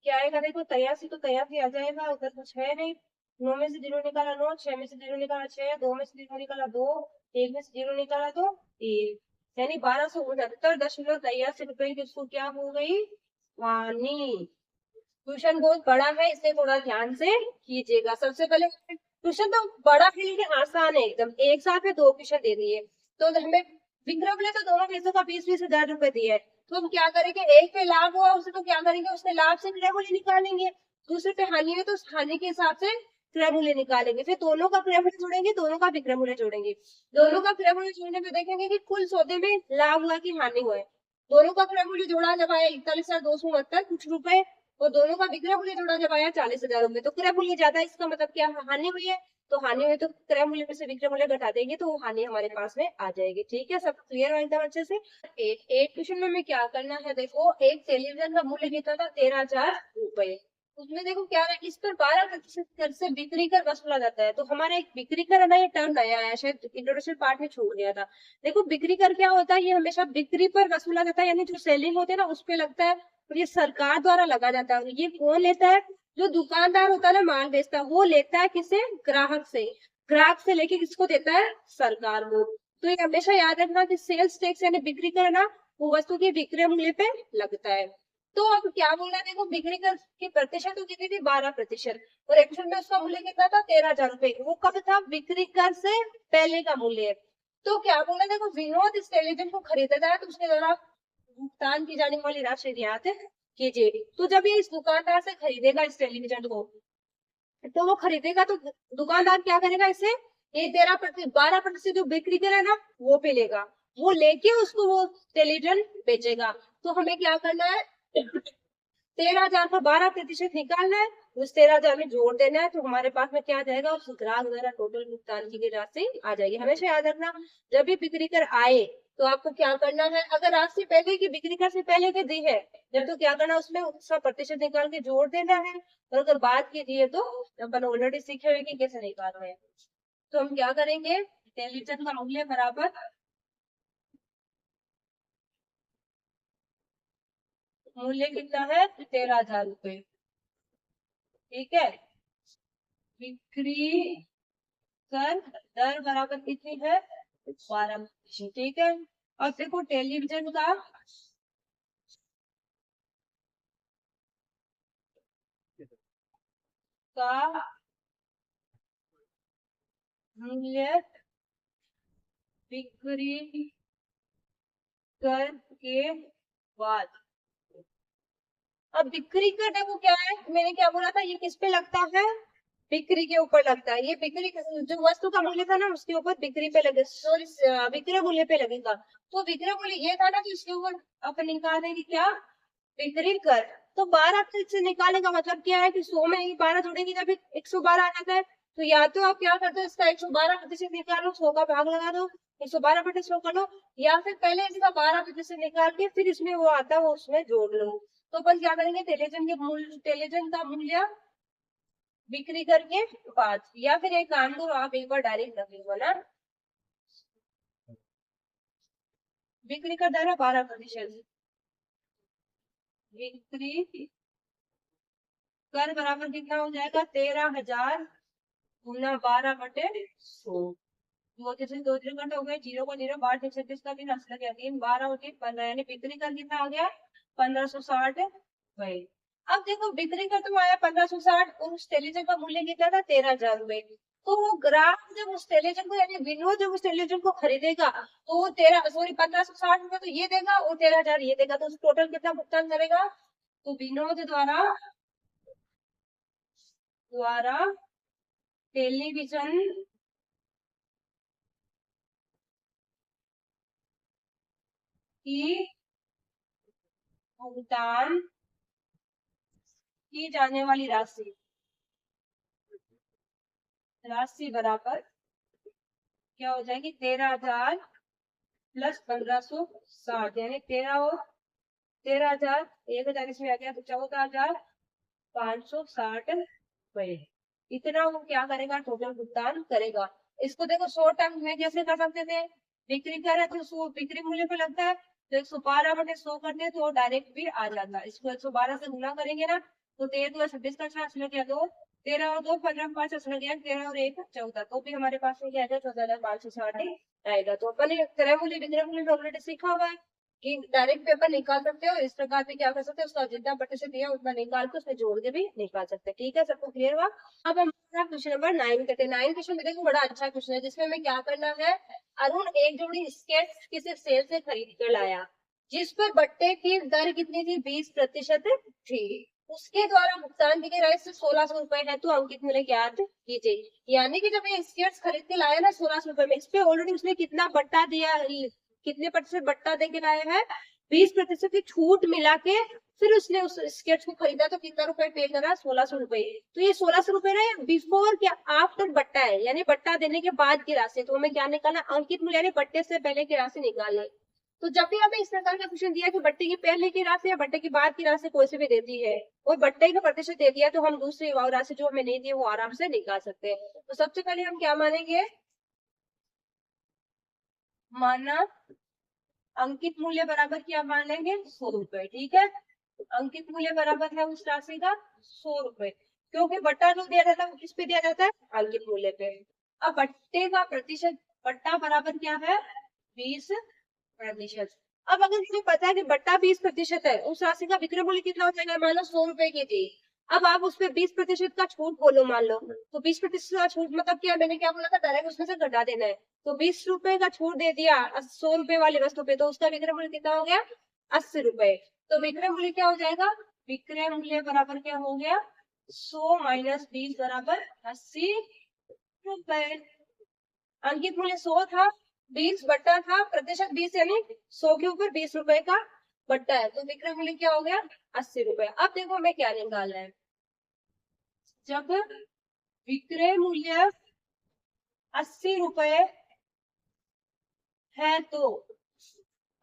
क्या आएगा, देखो 83 तो 83 आ जाएगा, उधर कुछ है नहीं, 9 में से 0 निकाला 9, 6 में से 0 निकाला 6, 2 में से 0 निकाला 2, 1 में से 0 निकाला तो 1, यानी 1269.83 रुपए की उसको क्या हो गई हानि। क्वेश्चन बहुत बड़ा है, इसलिए थोड़ा ध्यान से कीजिएगा। सबसे पहले क्वेश्चन तो बड़ा है लेकिन आसान है एकदम, एक साथ में 2 क्वेश्चन दे दिए, तो हमें विक्रय मूल्य तो दोनों पैसों का 20,000 रुपए दिए है, तो हम क्या करेंगे, एक पे लाभ हुआ उसे तो क्या करेंगे, उसके लाभ से क्रय मूल्य निकालेंगे, दूसरे पे हानि है तो उस हानि के हिसाब से क्रय मूल्य निकालेंगे, फिर दोनों का क्रय मूल्य जोड़ेंगे, दोनों का विक्रय मूल्य जोड़ेंगे। दोनों का क्रय मूल्य जोड़ने पे देखेंगे कि कुल सौदे में लाभ हुआ कि हानि हुआ है। दोनों का क्रय मूल्य जोड़ा जब आया 41,269 कुछ रुपए, और दोनों का विक्रय मूल्य जोड़ा जब आया 40,000 रुपए, तो क्रय मूल्य ज्यादा, इसका मतलब क्या, हानि हुई है, तो हानि हुई तो क्रय मूल्य में से विक्रय मूल्य घटा देंगे तो वो हानि हमारे पास में आ जाएगी। ठीक है, सब क्लियर है एकदम अच्छे से। एट क्वेश्चन में हमें क्या करना है, देखो एक टेलीविजन का मूल्य कितना था, 13,000 रुपए। उसमें देखो क्या है, इस पर 12% कर से बिक्री कर वसूला जाता है, तो हमारा एक बिक्री कर है ना, ये टर्म नया आया, शायद इंट्रोडक्शन पार्ट में छूट गया था। देखो बिक्री कर क्या होता है, ये हमेशा बिक्री पर वसूला जाता है, यानी जो सेलिंग होती है ना उस पे लगता है, और ये सरकार द्वारा लगा जाता है। ये कौन लेता है, जो दुकानदार होता है ना, माल बेचता है, वो लेता है किसे, ग्राहक से, ग्राहक से लेके किसको देता है, सरकार को। तो ये हमेशा याद रखना कि सेल्स टैक्स यानी बिक्री कर ना, वो वस्तु के विक्रय मूल्य पे लगता है। तो अब क्या बोला, देखो बिक्री कर की प्रतिशत तो कितनी थी, 12%, और एक्चुअल में उसका मूल्य कितना था, 13,000 रुपए। वो कब था, बिक्री कर से पहले का मूल्य है। तो क्या बोला, देखो विनोद इस टेलीविजन को खरीदा है तो उसके द्वारा भुगतान की जाने वाली राशि रियायत कीजिए। तो जब ये इस दुकानदार से खरीदेगा इस टेलीविजन को, तो वो खरीदेगा तो दुकानदार क्या करेगा, इसे ये 12% जो बिक्री करे ना वो पे लेगा, वो लेके उसको वो टेलीविजन बेचेगा। तो हमें क्या करना है, 13,000 का 12% निकालना है, उस 13,000 में जोड़ देना है, तो हमारे पास में क्या आ जाएगा, उस ग्राहक द्वारा टोटल भुगतान की गई राशि आ जाएगी। हमेशा याद रखना, जब भी बिक्री कर आए तो आपको क्या करना है, अगर राशि पहले की बिक्री कर से पहले की दी है जब, तो क्या करना, उसमें उसका प्रतिशत निकाल के जोड़ देना है, और अगर बाद की दी है तो अपन ऑलरेडी सीखे हुए कि कैसे निकालना है। तो हम क्या करेंगे, टेलीविजन का मूल्य बराबर मूल्य कितना है, 13,000 रुपए। ठीक है, बिक्री कर दर बराबर कितनी है, 12%। ठीक है, और देखो टेलीविजन का मूल्य बिक्री कर के बाद, अब बिक्री कर देखो क्या है, मैंने क्या बोला था, ये किस पे लगता है, बिक्री के ऊपर लगता है। ये बिक्री जो वस्तु का मूल्य था ना उसके ऊपर बिक्री पे लगे, सॉरी विक्रय मूल्य पे लगेगा। तो विक्रय मूल्य ये था ना, तो इसके ऊपर अपन निकाल देंगे क्या, बिक्री कर। तो 12 से निकालने का मतलब क्या है कि 100 में 12 जोड़ेंगे जब 112 आ जाता है, तो या तो आप क्या करते हो, इसका 112% निकालो, 100 का भाग लगा दो, 112/100 कर लो, या फिर पहले इसका 12% निकाल के फिर इसमें वो आता है वो उसमें जोड़ लो। तो अपन क्या करेंगे, टेलीविजन का मूल्य बिक्री करके 5, या फिर एक काम करो, आप एक बार डायरेक्ट रख लो ना, बिक्री का दर है 12%, बिक्री कर बराबर कितना हो जाएगा, 13,000 गुना 12/100। दो जैसे दो जीरो घंटे हो गए, जीरो को जीरो, 12 का भी नस्ल गया, 3 12 होती 15, यानी बिक्री कर कितना आ गया, 1560 वही। अब देखो बिक्री कर तो आया 1560, और उस टेलीविजन का मूल्य कितना था, 13,000 रुपए। तो वो ग्राहक जब उस टेलीविजन को, यानी विनोद जब उस टेलीविजन को खरीदेगा, तो वो 1560 रुपए तो ये देगा, और 13,000 ये देगा, तो टोटल कितना भुगतान करेगा, तो विनोद द्वारा टेलीविजन की भुगतान की जाने वाली राशि बराबर क्या हो जाएगी, 13,000 प्लस 1560, यानी 13,000 1,000 इसमें आ गया, तो 14,560 रुपए। इतना वो क्या करेगा, टोटल भुगतान करेगा। इसको देखो शॉर्ट टर्म में कैसे कर सकते थे, बिक्री कर रहे थे, बिक्री मूल्य पे लगता है, तो 112/100 करते हैं तो डायरेक्ट भी आ जाता है। इसको 112 से गुना करेंगे ना, तो 13 का 26 का गया, दो 13 और 2 15 5 गया, 13 और 1 14, तो भी हमारे पास में क्या है, 14,560 आएगा। तो अपन ने क्रय मूल्य विक्रय मूल्य ऑलरेडी सीखा हुआ है कि डायरेक्ट पेपर निकाल सकते हो, इस प्रकार से क्या कर सकते हो, उसका जितना प्रतिशत दिया उतना निकाल के उसमें जोड़ के भी निकाल सकते हैं। ठीक है, सबको क्लियर हुआ। अब हम क्वेश्चन नंबर 9 करते हैं। 9 क्वेश्चन में देखो बड़ा अच्छा क्वेश्चन है, जिसमें हमें क्या करना है। अरुण एक जोड़ी स्केट्स किसी सेल से खरीद कर लाया, जिस पर बट्टे की दर कितनी थी, 20% थी। उसके द्वारा भुगतान की गई राशि 1600 रुपए है, तो अंकित मूल्य ज्ञात कीजिए। यानी कि जब ये स्केट्स खरीद के लाया ना 1600 रुपए में, इस पे ऑलरेडी उसने कितना बट्टा दिया, कितने प्रतिशत बट्टा दे के लाया है, 20% की छूट मिला के फिर उसने उस स्केट्स को खरीदा, तो कितना रुपए पे करा, 1600 रुपए। तो ये 1600 रुपए ना बिफोर क्या आफ्टर बट्टा है, यानी बट्टा देने के बाद की राशि। तो हमें क्या निकालना, अंकित मूल्य यानी बट्टे से पहले की राशि निकालना। तो जब भी हमें इस प्रकार का क्वेश्चन दिया कि बट्टे की पहले की राशि या बट्टे की बाद की राशि कोई से भी देती है और बट्टे का प्रतिशत दे दिया, तो हम दूसरी राशि जो हमें नहीं दी वो आराम से निकाल सकते हैं। तो सबसे पहले हम क्या मानेंगे, माना अंकित मूल्य बराबर क्या मान लेंगे, 100 रुपए। ठीक है, अंकित मूल्य बराबर है उस राशि का 100 रुपए, क्योंकि बट्टा जो दिया जाता है वो किस पे दिया जाता है, अंकित मूल्य पे। अब बट्टे का प्रतिशत, बट्टा बराबर क्या है, 20%। अब अगर मुझे पता है कि बट्टा 20% है, उस राशि का विक्रय मूल्य कितना हो जाएगा, मान लो 100 रुपए की थी। अब आप उस पर 20% का छूट बोलो, मान लो, तो 20% का छूट मतलब क्या, मैंने क्या बोला था, डायरेक्ट उसमें से घटा देना है। तो 20 रुपए का छूट दे दिया 100 रुपए वाली वस्तु पे, तो उसका विक्रय मूल्य कितना हो गया, 80 रुपए। तो विक्रय मूल्य क्या हो जाएगा, विक्रय मूल्य बराबर क्या हो गया, 100 माइनस 20 बराबर 80 रुपए। अंकित मूल्य 100 था, 20 बट्टा था, प्रतिशत 20 यानी 100 के ऊपर 20 रुपए का बट्टा है, तो विक्रय मूल्य क्या हो गया, 80 रुपए। अब देखो हमें क्या निकालना है, जब विक्रय मूल्य 80 रुपए है तो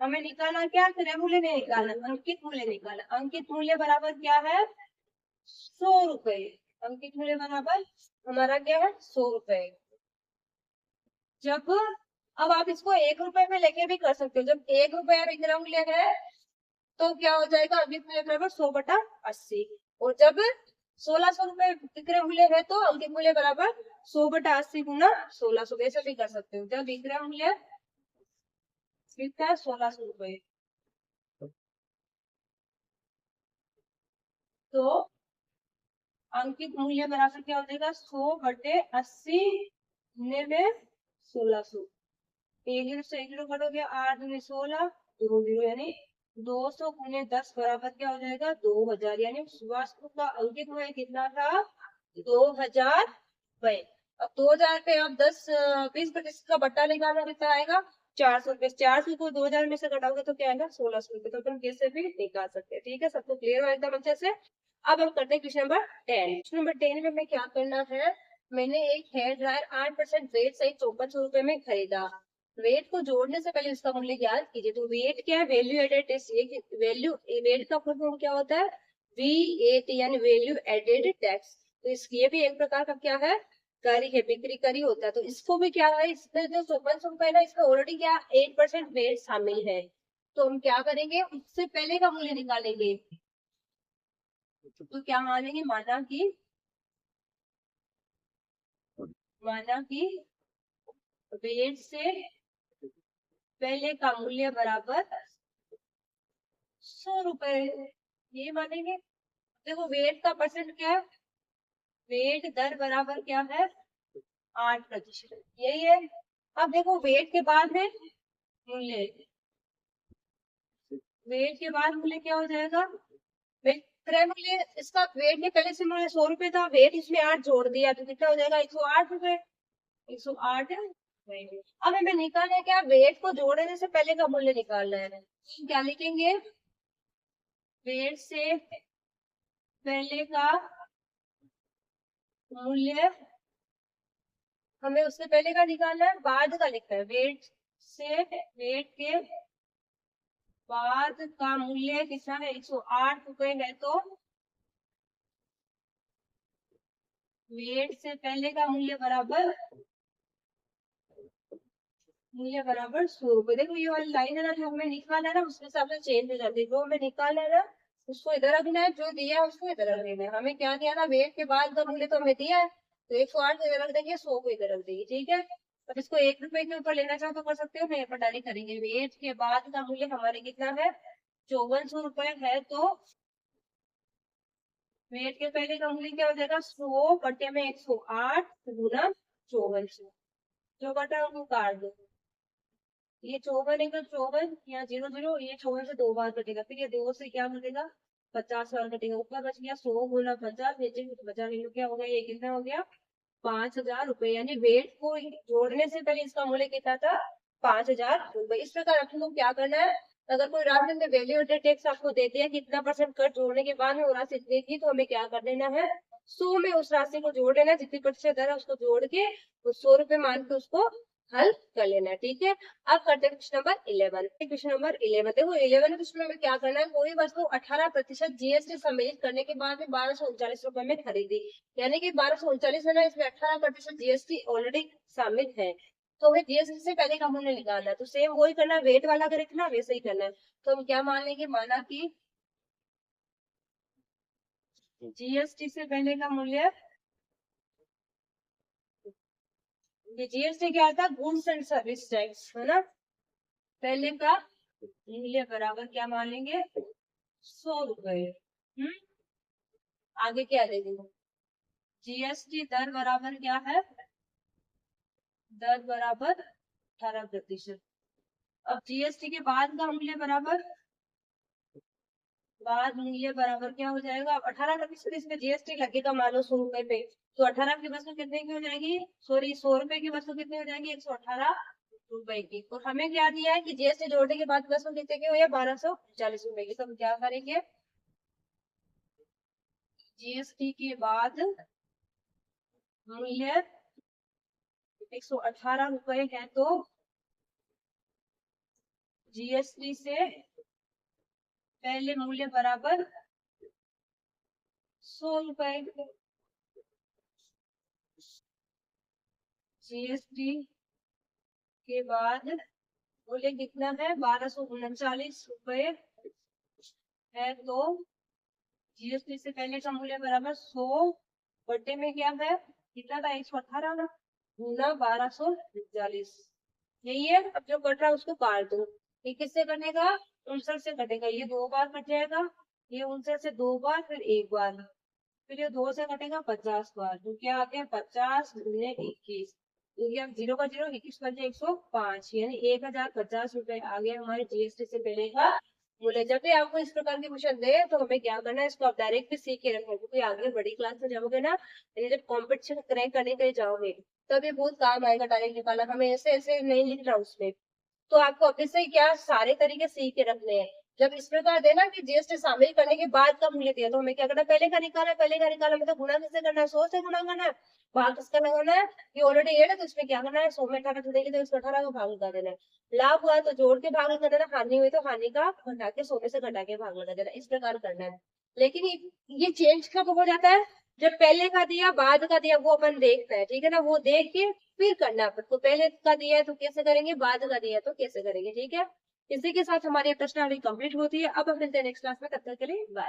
हमें निकालना क्या, क्रय मूल्य नहीं निकालना, अंकित मूल्य निकालना। अंकित मूल्य बराबर क्या है, 100 रुपए। अंकित मूल्य बराबर हमारा क्या है, 100 रुपए। जब, अब आप इसको 1 रुपए में लेके भी कर सकते हो, जब 1 रुपया विक्रय मूल्य है तो क्या हो जाएगा, अंकित मूल्य बराबर 100/80। और जब 1600 रुपए विक्रय मूल्य है तो अंकित मूल्य बराबर 100/80 गुना 1600, ऐसे भी कर सकते हो। जब विक्रय मूल्य कितना है, 1600 रुपए, तो अंकित मूल्य बराबर क्या हो जाएगा, 100/80 में 1600। एक जीरो से एक जीरो कटोगे, 8 दूनी 16, 2 जीरो यानी 200 गुने 10 बराबर क्या हो जाएगा, 2000। यानी वस्तु का अंकित मूल्य कितना था, 2000 रुपए। अब 2000 पे आप 20% का बट्टा निकालना, कितना आएगा, 400 रुपए। 400 को 2000 में से घटाओगे तो क्या आएगा, 1600 रुपए। तो अपन कैसे भी निकाल सकते हैं। ठीक है, सबको क्लियर हो एकदम अच्छे से। अब हम करते हैं क्वेश्चन नंबर 10। क्वेश्चन नंबर 10 में हमें क्या करना है, मैंने एक हेयर ड्रायर 8% वेट सहित 5400 रुपए में खरीदा। वेट को जोड़ने से पहले उसका मूल्य ज्ञात कीजिए। तो वेट क्या है, वैल्यू एडेड टैक्स। ये वैल्यू, वेट का फुल फॉर्म क्या होता है, VAT यानी वैल्यू एडेड टैक्स। तो ये भी एक प्रकार का क्या है, करी है, बिक्री करी होता है। तो इसको भी क्या है, इसमें जो 5400 रुपए है ना, इसमें ऑलरेडी क्या 8% वेट शामिल है। तो हम क्या करेंगे, उससे पहले का मूल्य निकालेंगे। तो क्या मानेंगे, माना कि वेट से पहले का मूल्य बराबर 100 रुपए, ये मानेंगे। देखो वेट का परसेंट क्या है, वेट दर बराबर क्या है, 8%, यही है। अब देखो वेट के बाद में मूल्य, वेट के बाद मूल्य क्या हो जाएगा, वेट क्रय मूल्य, इसका वेट के पहले से मूल्य 100 रुपए था, वेट इसमें 8 जोड़ दिया तो कितना हो जाएगा, 108 रुपए। 108 है। अब हमें निकालना है क्या, वेट को जोड़ने से पहले का मूल्य निकालना है। क्या लिखेंगे, वेट से पहले का मूल्य, हमें उससे पहले का निकालना है, बाद का लिखना है। वेट के बाद का मूल्य कितना है, 108 रुपए है, तो वेट से पहले का मूल्य बराबर 100 रुपए। देखो ये वाली लाइन है ना, जो हमें निकालना है ना, उसके हिसाब से चेंज हो जाती है। जो हमें निकालना है ना, उसको इधर रखना है, जो दिया है उसको इधर रख देना है। हमें क्या दिया ना, वेट के बाद का मूल्य तो हमें दिया है, तो 108 को इधर रख देंगे, 100 को इधर रख देंगे। ठीक है, अब इसको 1 रुपए के ऊपर लेना चाहो तो कर सकते हो, नहीं पर डायरेक्ट करेंगे। वेट के बाद का मूल्य हमारे कितना है, 5400 रुपए है, तो वेट के पहले का मूल्य क्या हो जाएगा 100 बटे में 108 गुना 54 से। जो बटा उनको काट दो, ये 54 एक 54, यहाँ 00, ये 54 से 2 बार कटेगा, फिर ये 2 से क्या कटेगा 50 बार कटेगा, ऊपर बच गया 100 गुना 50, नीचे कुछ बचा नहीं, तो क्या हो गया, ये कितना हो गया 5000 रुपए। यानी वेट को जोड़ने से पहले इसका मूल्य कितना था 5000 रुपए। इस प्रकार आपको लोग क्या करना है, अगर कोई राशि में वैल्यू एडेड टैक्स आपको देते हैं कितना परसेंट कर जोड़ने के बाद में वो राशि इतनी थी, तो हमें क्या कर देना है 100 में उस राशि को जोड़ देना, जितनी प्रतिशत दर है उसको जोड़ के उस 100 रुपए मान के उसको हल कर लेना है। ठीक है, अब करते हैं क्वेश्चन नंबर 11। क्वेश्चन नंबर 11 देखो, 11 क्वेश्चन में क्या करना है, कोई वस्तु 18% जीएसटी सम्मिलित करने के बाद में 1239 रुपए में खरीदी, यानी कि 1239 है ना, इसमें 18% जीएसटी ऑलरेडी शामिल है, तो हमें जीएसटी से पहले का मूल्य निकालना है। तो सेम वही करना है, वेट वाला करे ना वैसे ही करना है। तो हम क्या मान लेंगे, माना कि जीएसटी से पहले का मूल्य, जीएसटी क्या आता है, गुड्स एंड सर्विस टैक्स है ना, पहले का मूल्य बराबर क्या मान लेंगे 100 रुपए। आगे क्या देंगे, जीएसटी दर बराबर क्या है, दर बराबर 18%। अब जीएसटी के बाद का मूल्य बराबर, बाद मूल्य बराबर क्या हो जाएगा, अब 18% इसमें जीएसटी लगेगा मानो 100 रुपए पे, तो 18 की वस्तु कितने की हो जाएगी, सॉरी 100 रुपए की वस्तु कितनी हो जाएगी 118 रुपए की। और हमें क्या दिया है कि जीएसटी जोड़ने के बाद वस्तु कितने की हो या 1240 रुपए की। तो हम क्या करेंगे, जीएसटी के बाद मूल्य 118 रुपए है, तो जीएसटी से पहले मूल्य बराबर 100 रुपए, जीएसटी के बाद मूल्य कितना है 1239 रुपए है, तो जीएसटी से पहले का मूल्य बराबर 100 बटे में क्या है, कितना था 118 गुना 1239, यही है। अब जो कट रहा है उसको काट दो, ये किससे कटेगा 59 से कटेगा, ये 2 बार कट जाएगा, ये 59 से 2 बार, फिर 1 बार, फिर ये 2 से कटेगा 50 बार, तो क्या आ गया 50 गुने 21, अब 0 का 0 21 बचे 105, यानी 1050 रुपए आ गया हमारे जीएसटी से पहले का मूल्य। जब भी आपको इस प्रकार के क्वेश्चन दे तो हमें क्या करना है, इसको आप डायरेक्ट भी सीख के रखना, क्योंकि आगे बड़ी क्लास में जाओगे ना, जब कॉम्पिटिशन क्रैक करने के लिए जाओगे तब ये बहुत काम आएगा, डायरेक्ट निकालना, हमें ऐसे ऐसे नहीं लिखना उसमें। तो आपको अभी से क्या सारे तरीके सीख के रखने हैं। जब इस प्रकार देना कि जीएसटी शामिल करने के बाद का मूल्य दिया, तो हमें क्या करना है, पहले का निकालना है, पहले का निकालना मतलब गुणा किससे करना है 100 से गुणा करना है, भाग किसका लगाना है, ये ऑलरेडी है ना, तो इसमें क्या करना है 100 में 18 जोड़ेंगे तो इसको 18 का भाग लगा देना है, लाभ हुआ तो जोड़ के भाग लगा देना, हानि हुई तो हानि का घटा के 100 में से घटा के भाग लगा देना, इस प्रकार करना है। लेकिन ये चेंज कब हो जाता है, जब पहले का दिया बाद का दिया वो अपन देखते हैं, ठीक है ना, वो देख के फिर करना अपन को, पहले का दिया है तो कैसे करेंगे, बाद का दिया है तो कैसे करेंगे। ठीक है, इसी के साथ हमारी प्रश्नावली कंप्लीट होती है। अब हम मिलते हैं नेक्स्ट क्लास में, तब तक के लिए बाय।